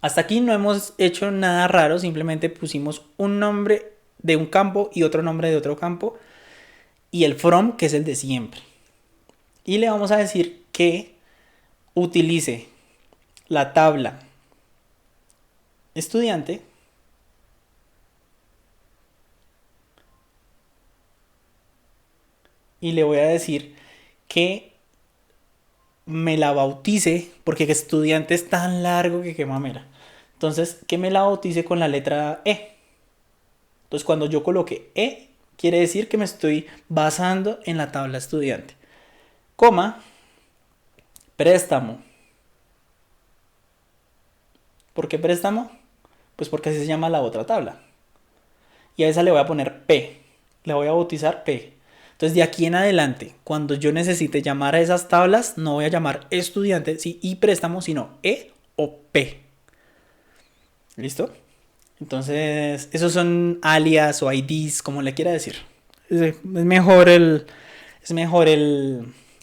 Hasta aquí no hemos hecho nada raro, simplemente pusimos un nombre de un campo y otro nombre de otro campo y el from, que es el de siempre. Y le vamos a decir que utilice la tabla estudiante y le voy a decir que me la bautice, porque estudiante es tan largo que qué mamera. Entonces, que me la bautice con la letra E. Entonces, cuando yo coloque E, quiere decir que me estoy basando en la tabla estudiante. Coma, préstamo. ¿Por qué préstamo? Pues porque así se llama la otra tabla. Y a esa le voy a poner P. Le voy a bautizar P. Entonces, de aquí en adelante, cuando yo necesite llamar a esas tablas, no voy a llamar estudiante y préstamo, sino E o P. ¿Listo? Entonces, esos son alias o IDs, como le quiera decir. Es mejor el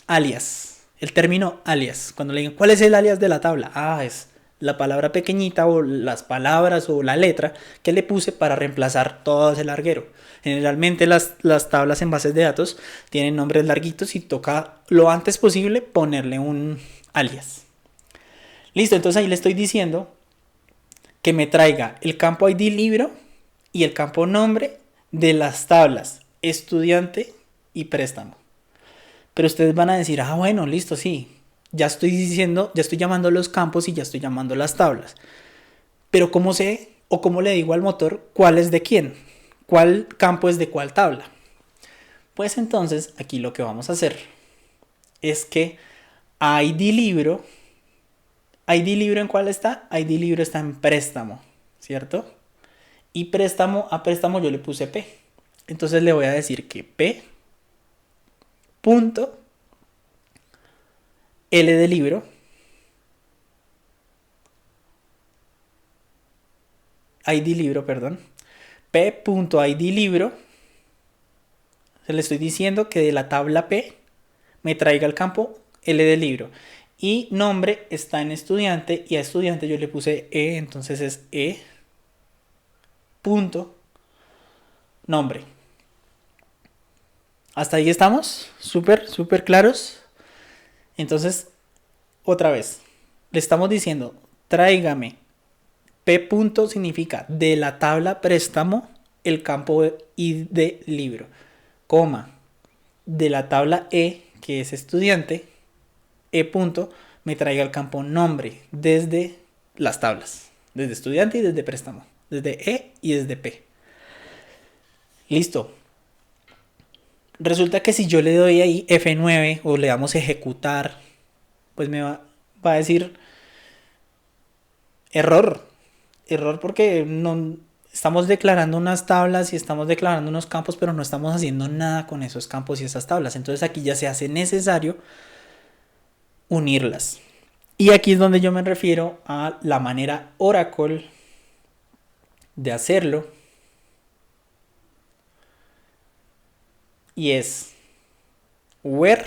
alias, el término alias. Cuando le digan, ¿cuál es el alias de la tabla? Ah, es la palabra pequeñita o las palabras o la letra que le puse para reemplazar todo ese larguero. Generalmente las tablas en bases de datos tienen nombres larguitos y toca lo antes posible ponerle un alias. Listo, entonces ahí le estoy diciendo que me traiga el campo ID libro y el campo nombre de las tablas estudiante y préstamo. Pero ustedes van a decir, ah, bueno, listo, sí. Ya estoy diciendo, ya estoy llamando los campos y ya estoy llamando las tablas. Pero ¿cómo sé o cómo le digo al motor cuál es de quién? ¿Cuál campo es de cuál tabla? Pues entonces aquí lo que vamos a hacer es que ID libro ¿en cuál está? ID libro está en préstamo, ¿cierto? Y a préstamo yo le puse P. Entonces le voy a decir que P punto L de libro ID libro, perdón. P.id libro. Se le estoy diciendo que de la tabla P me traiga el campo L de libro. Y nombre está en estudiante y a estudiante yo le puse E, entonces es E punto nombre. Hasta ahí estamos, súper claros. Entonces, otra vez, le estamos diciendo, tráigame P punto significa de la tabla préstamo el campo ID de libro, coma, de la tabla E, que es estudiante, E punto, me traiga el campo nombre desde las tablas, desde estudiante y desde préstamo, desde E y desde P. Listo. Resulta que si yo le doy ahí F9 o le damos ejecutar, pues me va a decir error. Error porque no estamos declarando unas tablas y estamos declarando unos campos, pero no estamos haciendo nada con esos campos y esas tablas. Entonces aquí ya se hace necesario unirlas. Y aquí es donde yo me refiero a la manera Oracle de hacerlo. Y es where,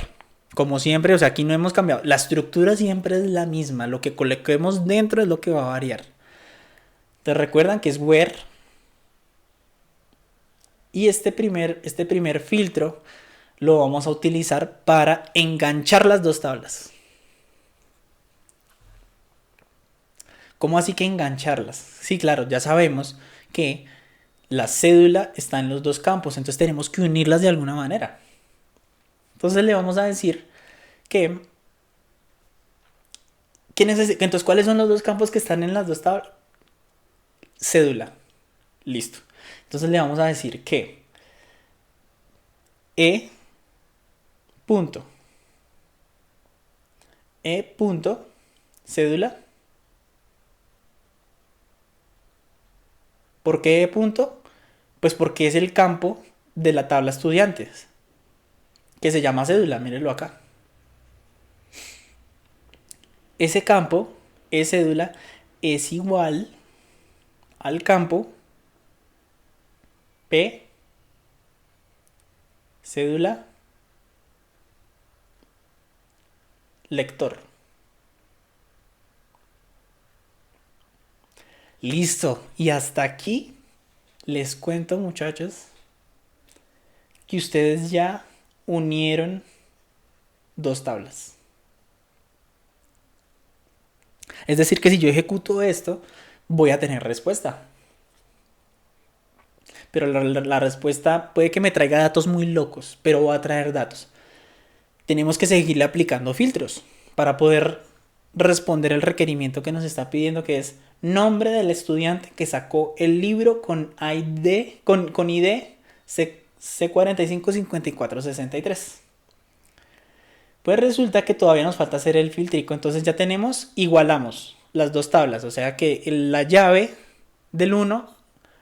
como siempre, o sea, aquí no hemos cambiado. La estructura siempre es la misma. Lo que coloquemos dentro es lo que va a variar. ¿Te recuerdan que es where? Y este primer filtro lo vamos a utilizar para enganchar las dos tablas. ¿Cómo así que engancharlas? Sí, claro, ya sabemos que la cédula está en los dos campos, entonces tenemos que unirlas de alguna manera. Entonces le vamos a decir que entonces, ¿cuáles son los dos campos que están en las dos tablas? Cédula. Listo. Entonces le vamos a decir que E punto cédula. ¿Por qué punto? Pues porque es el campo de la tabla estudiantes, que se llama cédula, mírenlo acá. Ese campo, es cédula, es igual al campo P, cédula, lector. Listo. Y hasta aquí les cuento, muchachos, que ustedes ya unieron dos tablas. Es decir, que si yo ejecuto esto, voy a tener respuesta. Pero la respuesta puede que me traiga datos muy locos, pero va a traer datos. Tenemos que seguirle aplicando filtros para poder responder el requerimiento que nos está pidiendo, que es nombre del estudiante que sacó el libro con ID, con ID C455463. Pues resulta que todavía nos falta hacer el filtrico, entonces ya tenemos, igualamos las dos tablas, o sea que la llave del uno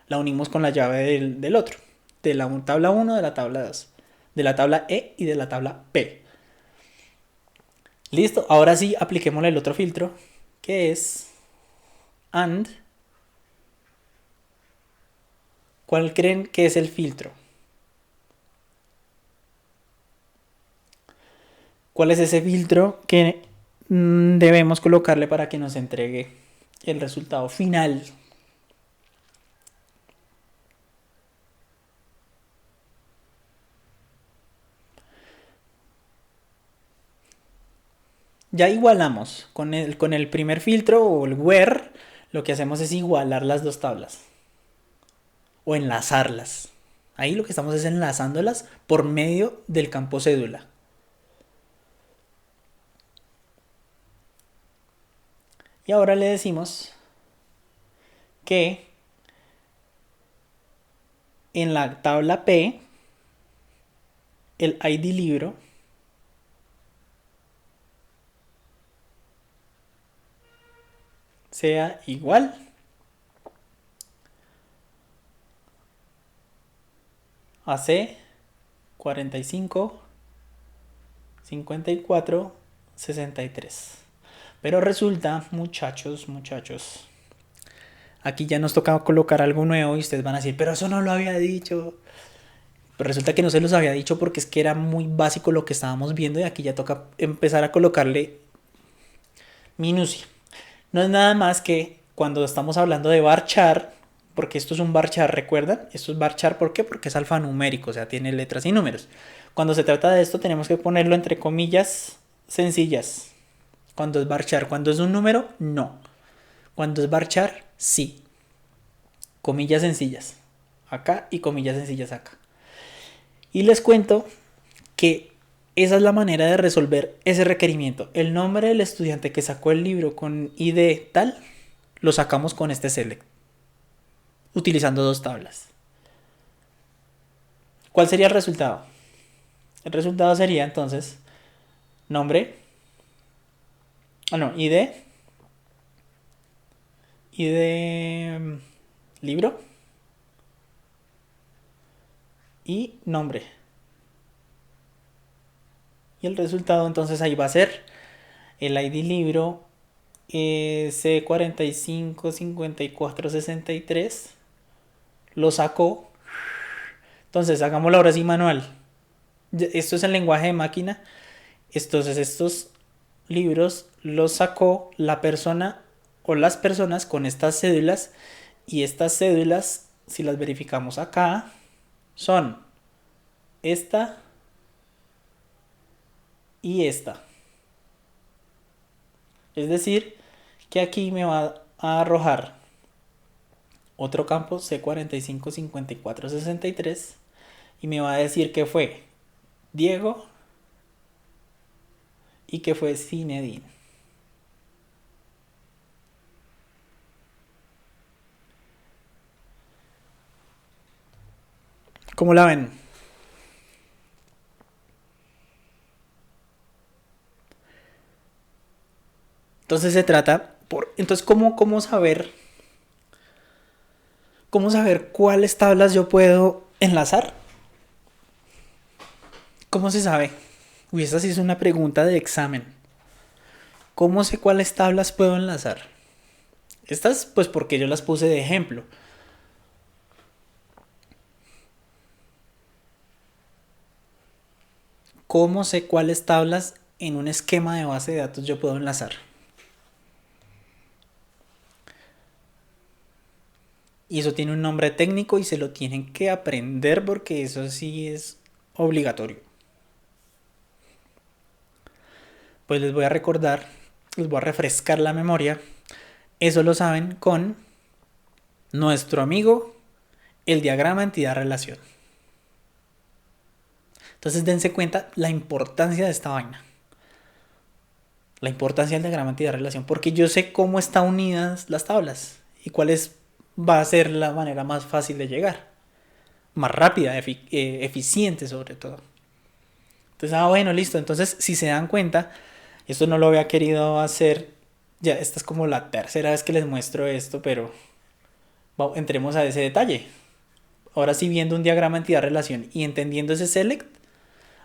la unimos con la llave del otro, de la tabla 1, de la tabla 2, de la tabla E y de la tabla P. Listo, ahora sí apliquémosle el otro filtro, que es AND. ¿Cuál creen que es el filtro? ¿Cuál es ese filtro que debemos colocarle para que nos entregue el resultado final? Ya igualamos con el primer filtro o el where, lo que hacemos es igualar las dos tablas o enlazarlas. Ahí lo que estamos es enlazándolas por medio del campo cédula. Y ahora le decimos que en la tabla P el ID libro sea igual a C 45 54 63. Pero resulta, muchachos, aquí ya nos toca colocar algo nuevo y ustedes van a decir, pero eso no lo había dicho. Pero resulta que no se los había dicho porque es que era muy básico lo que estábamos viendo y aquí ya toca empezar a colocarle minucia. No es nada más que cuando estamos hablando de varchar, porque esto es un varchar, ¿recuerdan? Esto es varchar, ¿por qué? Porque es alfanumérico, o sea, tiene letras y números. Cuando se trata de esto tenemos que ponerlo entre comillas sencillas. Cuando es varchar, cuando es un número, no. Cuando es varchar, sí. Comillas sencillas acá y comillas sencillas acá. Y les cuento que esa es la manera de resolver ese requerimiento. El nombre del estudiante que sacó el libro con ID tal, lo sacamos con este select, utilizando dos tablas. ¿Cuál sería el resultado? El resultado sería entonces nombre, ID libro y nombre. Y el resultado entonces ahí va a ser el ID libro C455463. Lo sacó. Entonces hagámoslo ahora sí manual. Esto es el lenguaje de máquina. Entonces estos libros los sacó la persona o las personas con estas cédulas. Y estas cédulas, si las verificamos acá, son esta y esta. Es decir, que aquí me va a arrojar otro campo C455463 y me va a decir que fue Diego y que fue Zinedine. ¿Cómo la ven? Entonces se trata entonces, ¿cómo saber cuáles tablas yo puedo enlazar? ¿Cómo se sabe? Uy, esta sí es una pregunta de examen. ¿Cómo sé cuáles tablas puedo enlazar? Estas, pues porque yo las puse de ejemplo. ¿Cómo sé cuáles tablas en un esquema de base de datos yo puedo enlazar? Y eso tiene un nombre técnico y se lo tienen que aprender porque eso sí es obligatorio. Pues les voy a recordar, les voy a refrescar la memoria. Eso lo saben con nuestro amigo, el diagrama entidad-relación. Entonces dense cuenta la importancia de esta vaina. La importancia del diagrama entidad-relación. Porque yo sé cómo están unidas las tablas y cuál va a ser la manera más fácil de llegar. Más rápida, eficiente sobre todo. Entonces, bueno, listo. Entonces, si se dan cuenta, esto no lo había querido hacer. Ya, esta es como la tercera vez que les muestro esto, pero entremos a ese detalle. Ahora sí, viendo un diagrama entidad-relación y entendiendo ese select,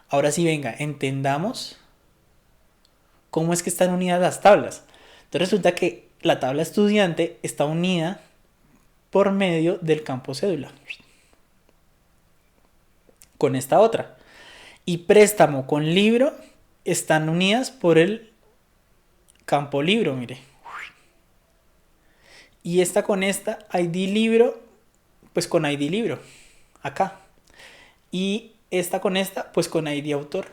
ahora sí, venga, entendamos cómo es que están unidas las tablas. Entonces resulta que la tabla estudiante está unida por medio del campo cédula con esta otra. Y préstamo con libro están unidas por el campo libro, mire. Y esta con esta, ID libro, pues con ID libro, acá. Y esta con esta, pues con ID autor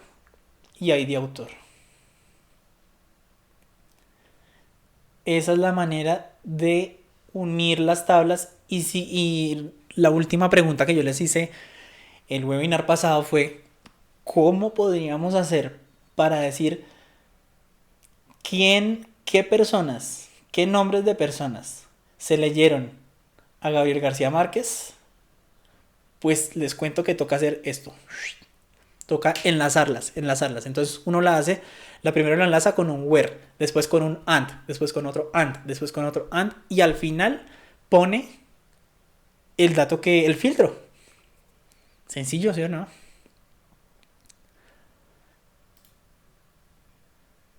y ID autor. Esa es la manera de unir las tablas. Y la última pregunta que yo les hice el webinar pasado fue: ¿cómo podríamos hacer para decir qué personas, qué nombres de personas se leyeron a Gabriel García Márquez? Pues les cuento que toca hacer esto. Toca enlazarlas. Entonces uno la hace, la primera la enlaza con un where, después con un and, después con otro and, después con otro and, y al final pone el dato el filtro. Sencillo, ¿sí o no?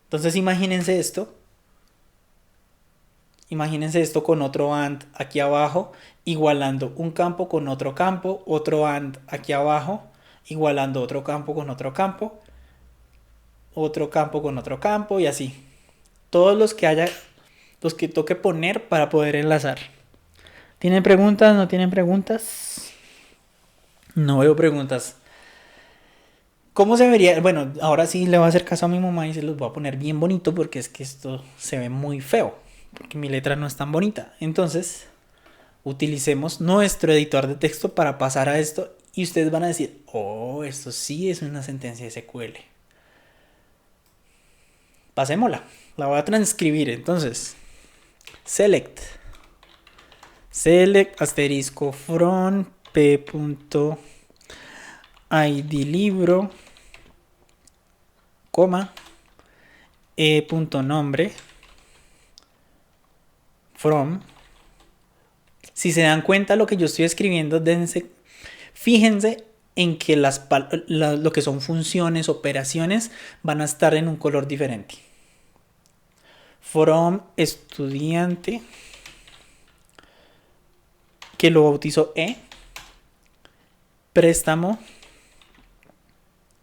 Entonces imagínense esto. Imagínense esto con otro and aquí abajo, igualando un campo con otro and aquí abajo, igualando otro campo con otro campo con otro campo y así. Todos los que toque poner para poder enlazar. ¿Tienen preguntas? ¿No tienen preguntas? No veo preguntas. ¿Cómo se vería? Bueno, ahora sí le voy a hacer caso a mi mamá y se los voy a poner bien bonito porque es que esto se ve muy feo. Porque mi letra no es tan bonita. Entonces, utilicemos nuestro editor de texto para pasar a esto y ustedes van a decir: oh, esto sí es una sentencia SQL. Pasémosla. La voy a transcribir. Entonces, select asterisco from p.id libro, coma, e.nombre from. Si se dan cuenta lo que yo estoy escribiendo, fíjense en que lo que son funciones, operaciones, van a estar en un color diferente. From estudiante, que lo bautizo E. Préstamo,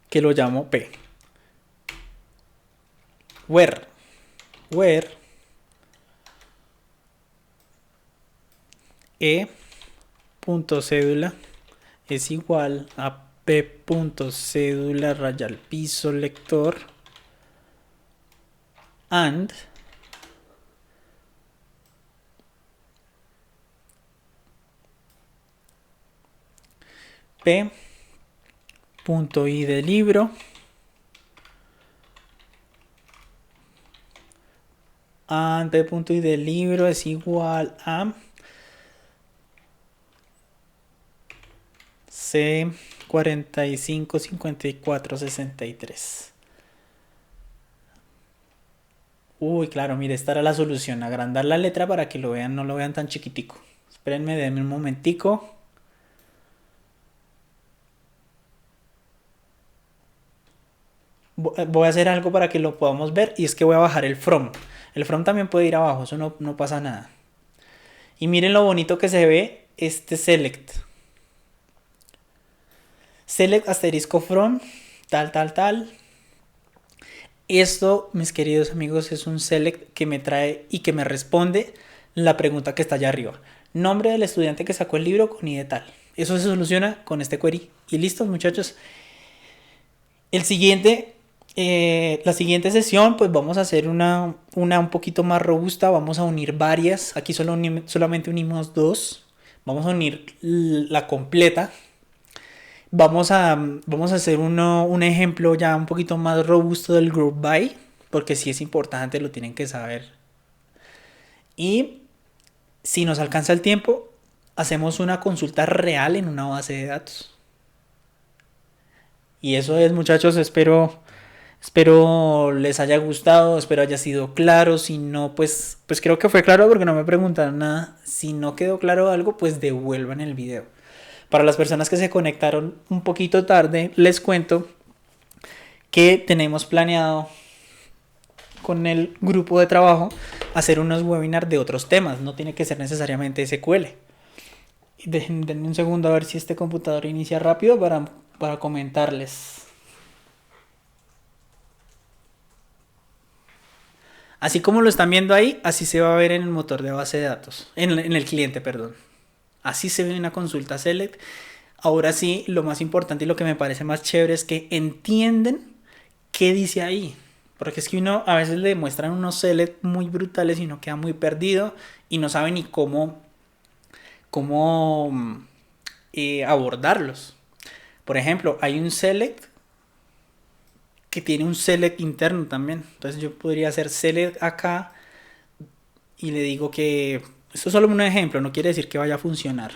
que lo llamo P. Where E.cédula es igual a P.cédula raya al piso lector and P.id libro and P.id libro es igual a C455463. Uy, claro, mire, esta era la solución. Agrandar la letra para que lo vean, no lo vean tan chiquitico. Espérenme, denme un momentico. Voy a hacer algo para que lo podamos ver y es que voy a bajar el from. El from también puede ir abajo, eso no pasa nada. Y miren lo bonito que se ve este select. Select asterisco from, tal, tal, tal. Esto, mis queridos amigos, es un select que me trae y que me responde la pregunta que está allá arriba. Nombre del estudiante que sacó el libro con i de tal. Eso se soluciona con este query. Y listo, muchachos. El siguiente, la siguiente sesión, pues vamos a hacer una un poquito más robusta. Vamos a unir varias. Aquí solamente unimos dos. Vamos a unir la completa. Vamos a hacer un ejemplo ya un poquito más robusto del group by, porque si es importante, lo tienen que saber. Y si nos alcanza el tiempo, hacemos una consulta real en una base de datos. Y eso es, muchachos, espero les haya gustado, espero haya sido claro. Si no, pues creo que fue claro porque no me preguntaron nada. Si no quedó claro algo, pues devuelvan el video. Para las personas que se conectaron un poquito tarde, les cuento que tenemos planeado con el grupo de trabajo hacer unos webinars de otros temas. No tiene que ser necesariamente SQL. Denme un segundo a ver si este computador inicia rápido para comentarles. Así como lo están viendo ahí, así se va a ver en el motor de base de datos. En el cliente, perdón. Así se ve una consulta select. Ahora sí, lo más importante y lo que me parece más chévere es que entienden qué dice ahí. Porque es que uno a veces le muestran unos select muy brutales y uno queda muy perdido y no sabe ni cómo abordarlos. Por ejemplo, hay un select que tiene un select interno también. Entonces yo podría hacer select acá y le digo que esto es solo un ejemplo, no quiere decir que vaya a funcionar.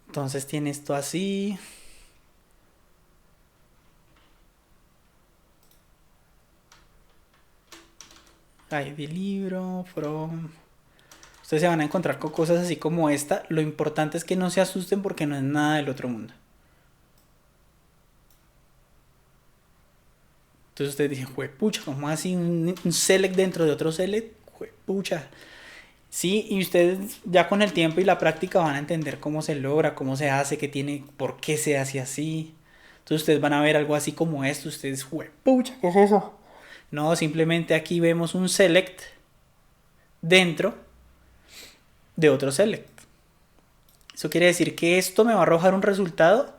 Entonces tiene esto así. ID libro, from. Ustedes se van a encontrar con cosas así como esta. Lo importante es que no se asusten porque no es nada del otro mundo. Entonces ustedes dicen, juepucha, ¿cómo así un select dentro de otro select? Juepucha. Sí, y ustedes ya con el tiempo y la práctica van a entender cómo se logra, cómo se hace, qué tiene, por qué se hace así. Entonces ustedes van a ver algo así como esto. Ustedes, juepucha, ¿qué es eso? No, simplemente aquí vemos un select dentro de otro select. Eso quiere decir que esto me va a arrojar un resultado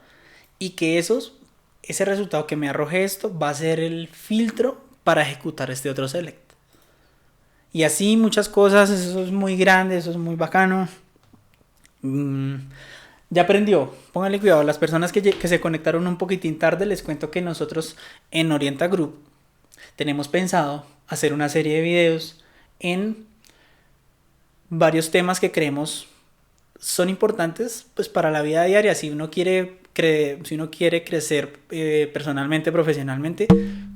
y que ese resultado que me arroje esto va a ser el filtro para ejecutar este otro select. Y así muchas cosas, eso es muy grande, eso es muy bacano. Ya aprendió, pónganle cuidado. Las personas que se conectaron un poquitín tarde, les cuento que nosotros en Orienta Group tenemos pensado hacer una serie de videos en varios temas que creemos son importantes pues para la vida diaria. Si uno quiere crecer personalmente, profesionalmente,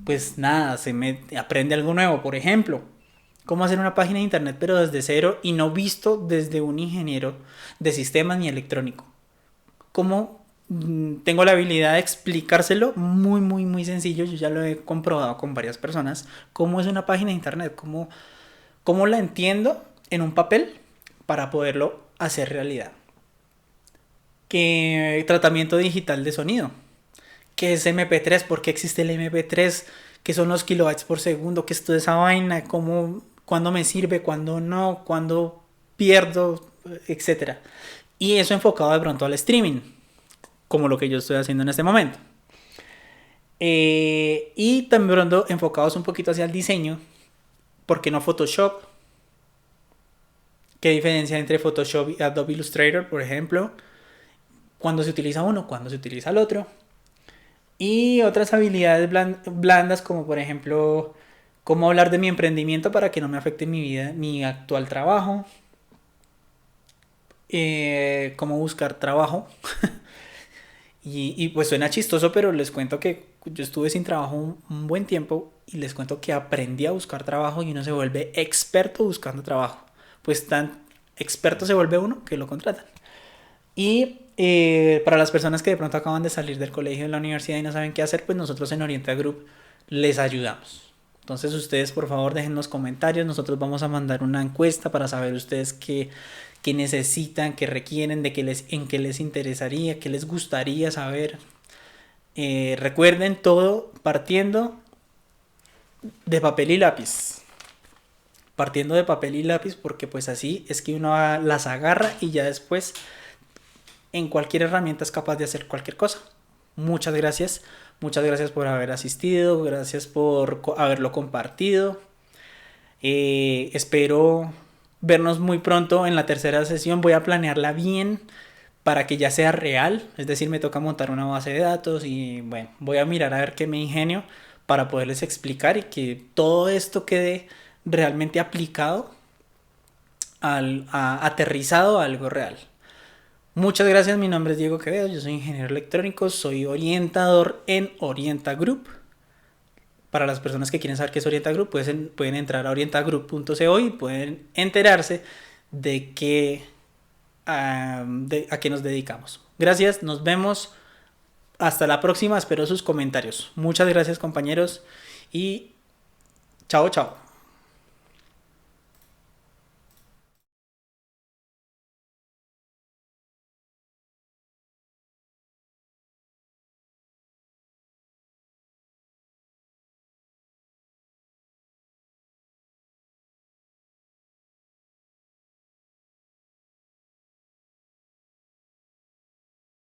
pues nada, aprende algo nuevo. Por ejemplo, cómo hacer una página de internet pero desde cero y no visto desde un ingeniero de sistemas ni electrónico. Cómo tengo la habilidad de explicárselo muy, muy, muy sencillo. Yo ya lo he comprobado con varias personas. Cómo es una página de internet, cómo la entiendo en un papel para poderlo hacer realidad. ¿Qué tratamiento digital de sonido? ¿Qué es MP3? ¿Por qué existe el MP3? ¿Qué son los kilobytes por segundo? ¿Qué es toda esa vaina? ¿Cuándo me sirve? ¿Cuándo no? ¿Cuándo pierdo? Etcétera. Y eso enfocado de pronto al streaming, como lo que yo estoy haciendo en este momento. Y también pronto enfocados un poquito hacia el diseño. ¿Por qué no Photoshop? ¿Qué diferencia entre Photoshop y Adobe Illustrator, por ejemplo? ¿Cuándo se utiliza uno? ¿Cuándo se utiliza el otro? Y otras habilidades blandas como por ejemplo cómo hablar de mi emprendimiento para que no me afecte mi vida, mi actual trabajo. Cómo buscar trabajo. Y pues suena chistoso, pero les cuento que yo estuve sin trabajo un buen tiempo y les cuento que aprendí a buscar trabajo y uno se vuelve experto buscando trabajo. Pues tan experto se vuelve uno que lo contratan. Y para las personas que de pronto acaban de salir del colegio, de la universidad y no saben qué hacer, pues nosotros en Orienta Group les ayudamos. Entonces ustedes por favor dejen los comentarios, nosotros vamos a mandar una encuesta para saber ustedes qué necesitan, qué requieren, en qué les interesaría, qué les gustaría saber. Recuerden todo partiendo de papel y lápiz. Partiendo de papel y lápiz porque pues así es que uno las agarra y ya después en cualquier herramienta es capaz de hacer cualquier cosa. Muchas gracias por haber asistido, gracias por haberlo compartido. Espero vernos muy pronto en la tercera sesión. Voy a planearla bien para que ya sea real, es decir, me toca montar una base de datos y bueno, voy a mirar a ver qué me ingenio para poderles explicar y que todo esto quede realmente aplicado, aterrizado a algo real. Muchas gracias, mi nombre es Diego Quevedo, yo soy ingeniero electrónico, soy orientador en Orienta Group. Para las personas que quieren saber qué es Orienta Group, pueden entrar a orientagroup.co y pueden enterarse de a qué nos dedicamos. Gracias, nos vemos. Hasta la próxima, espero sus comentarios. Muchas gracias compañeros y chao, chao.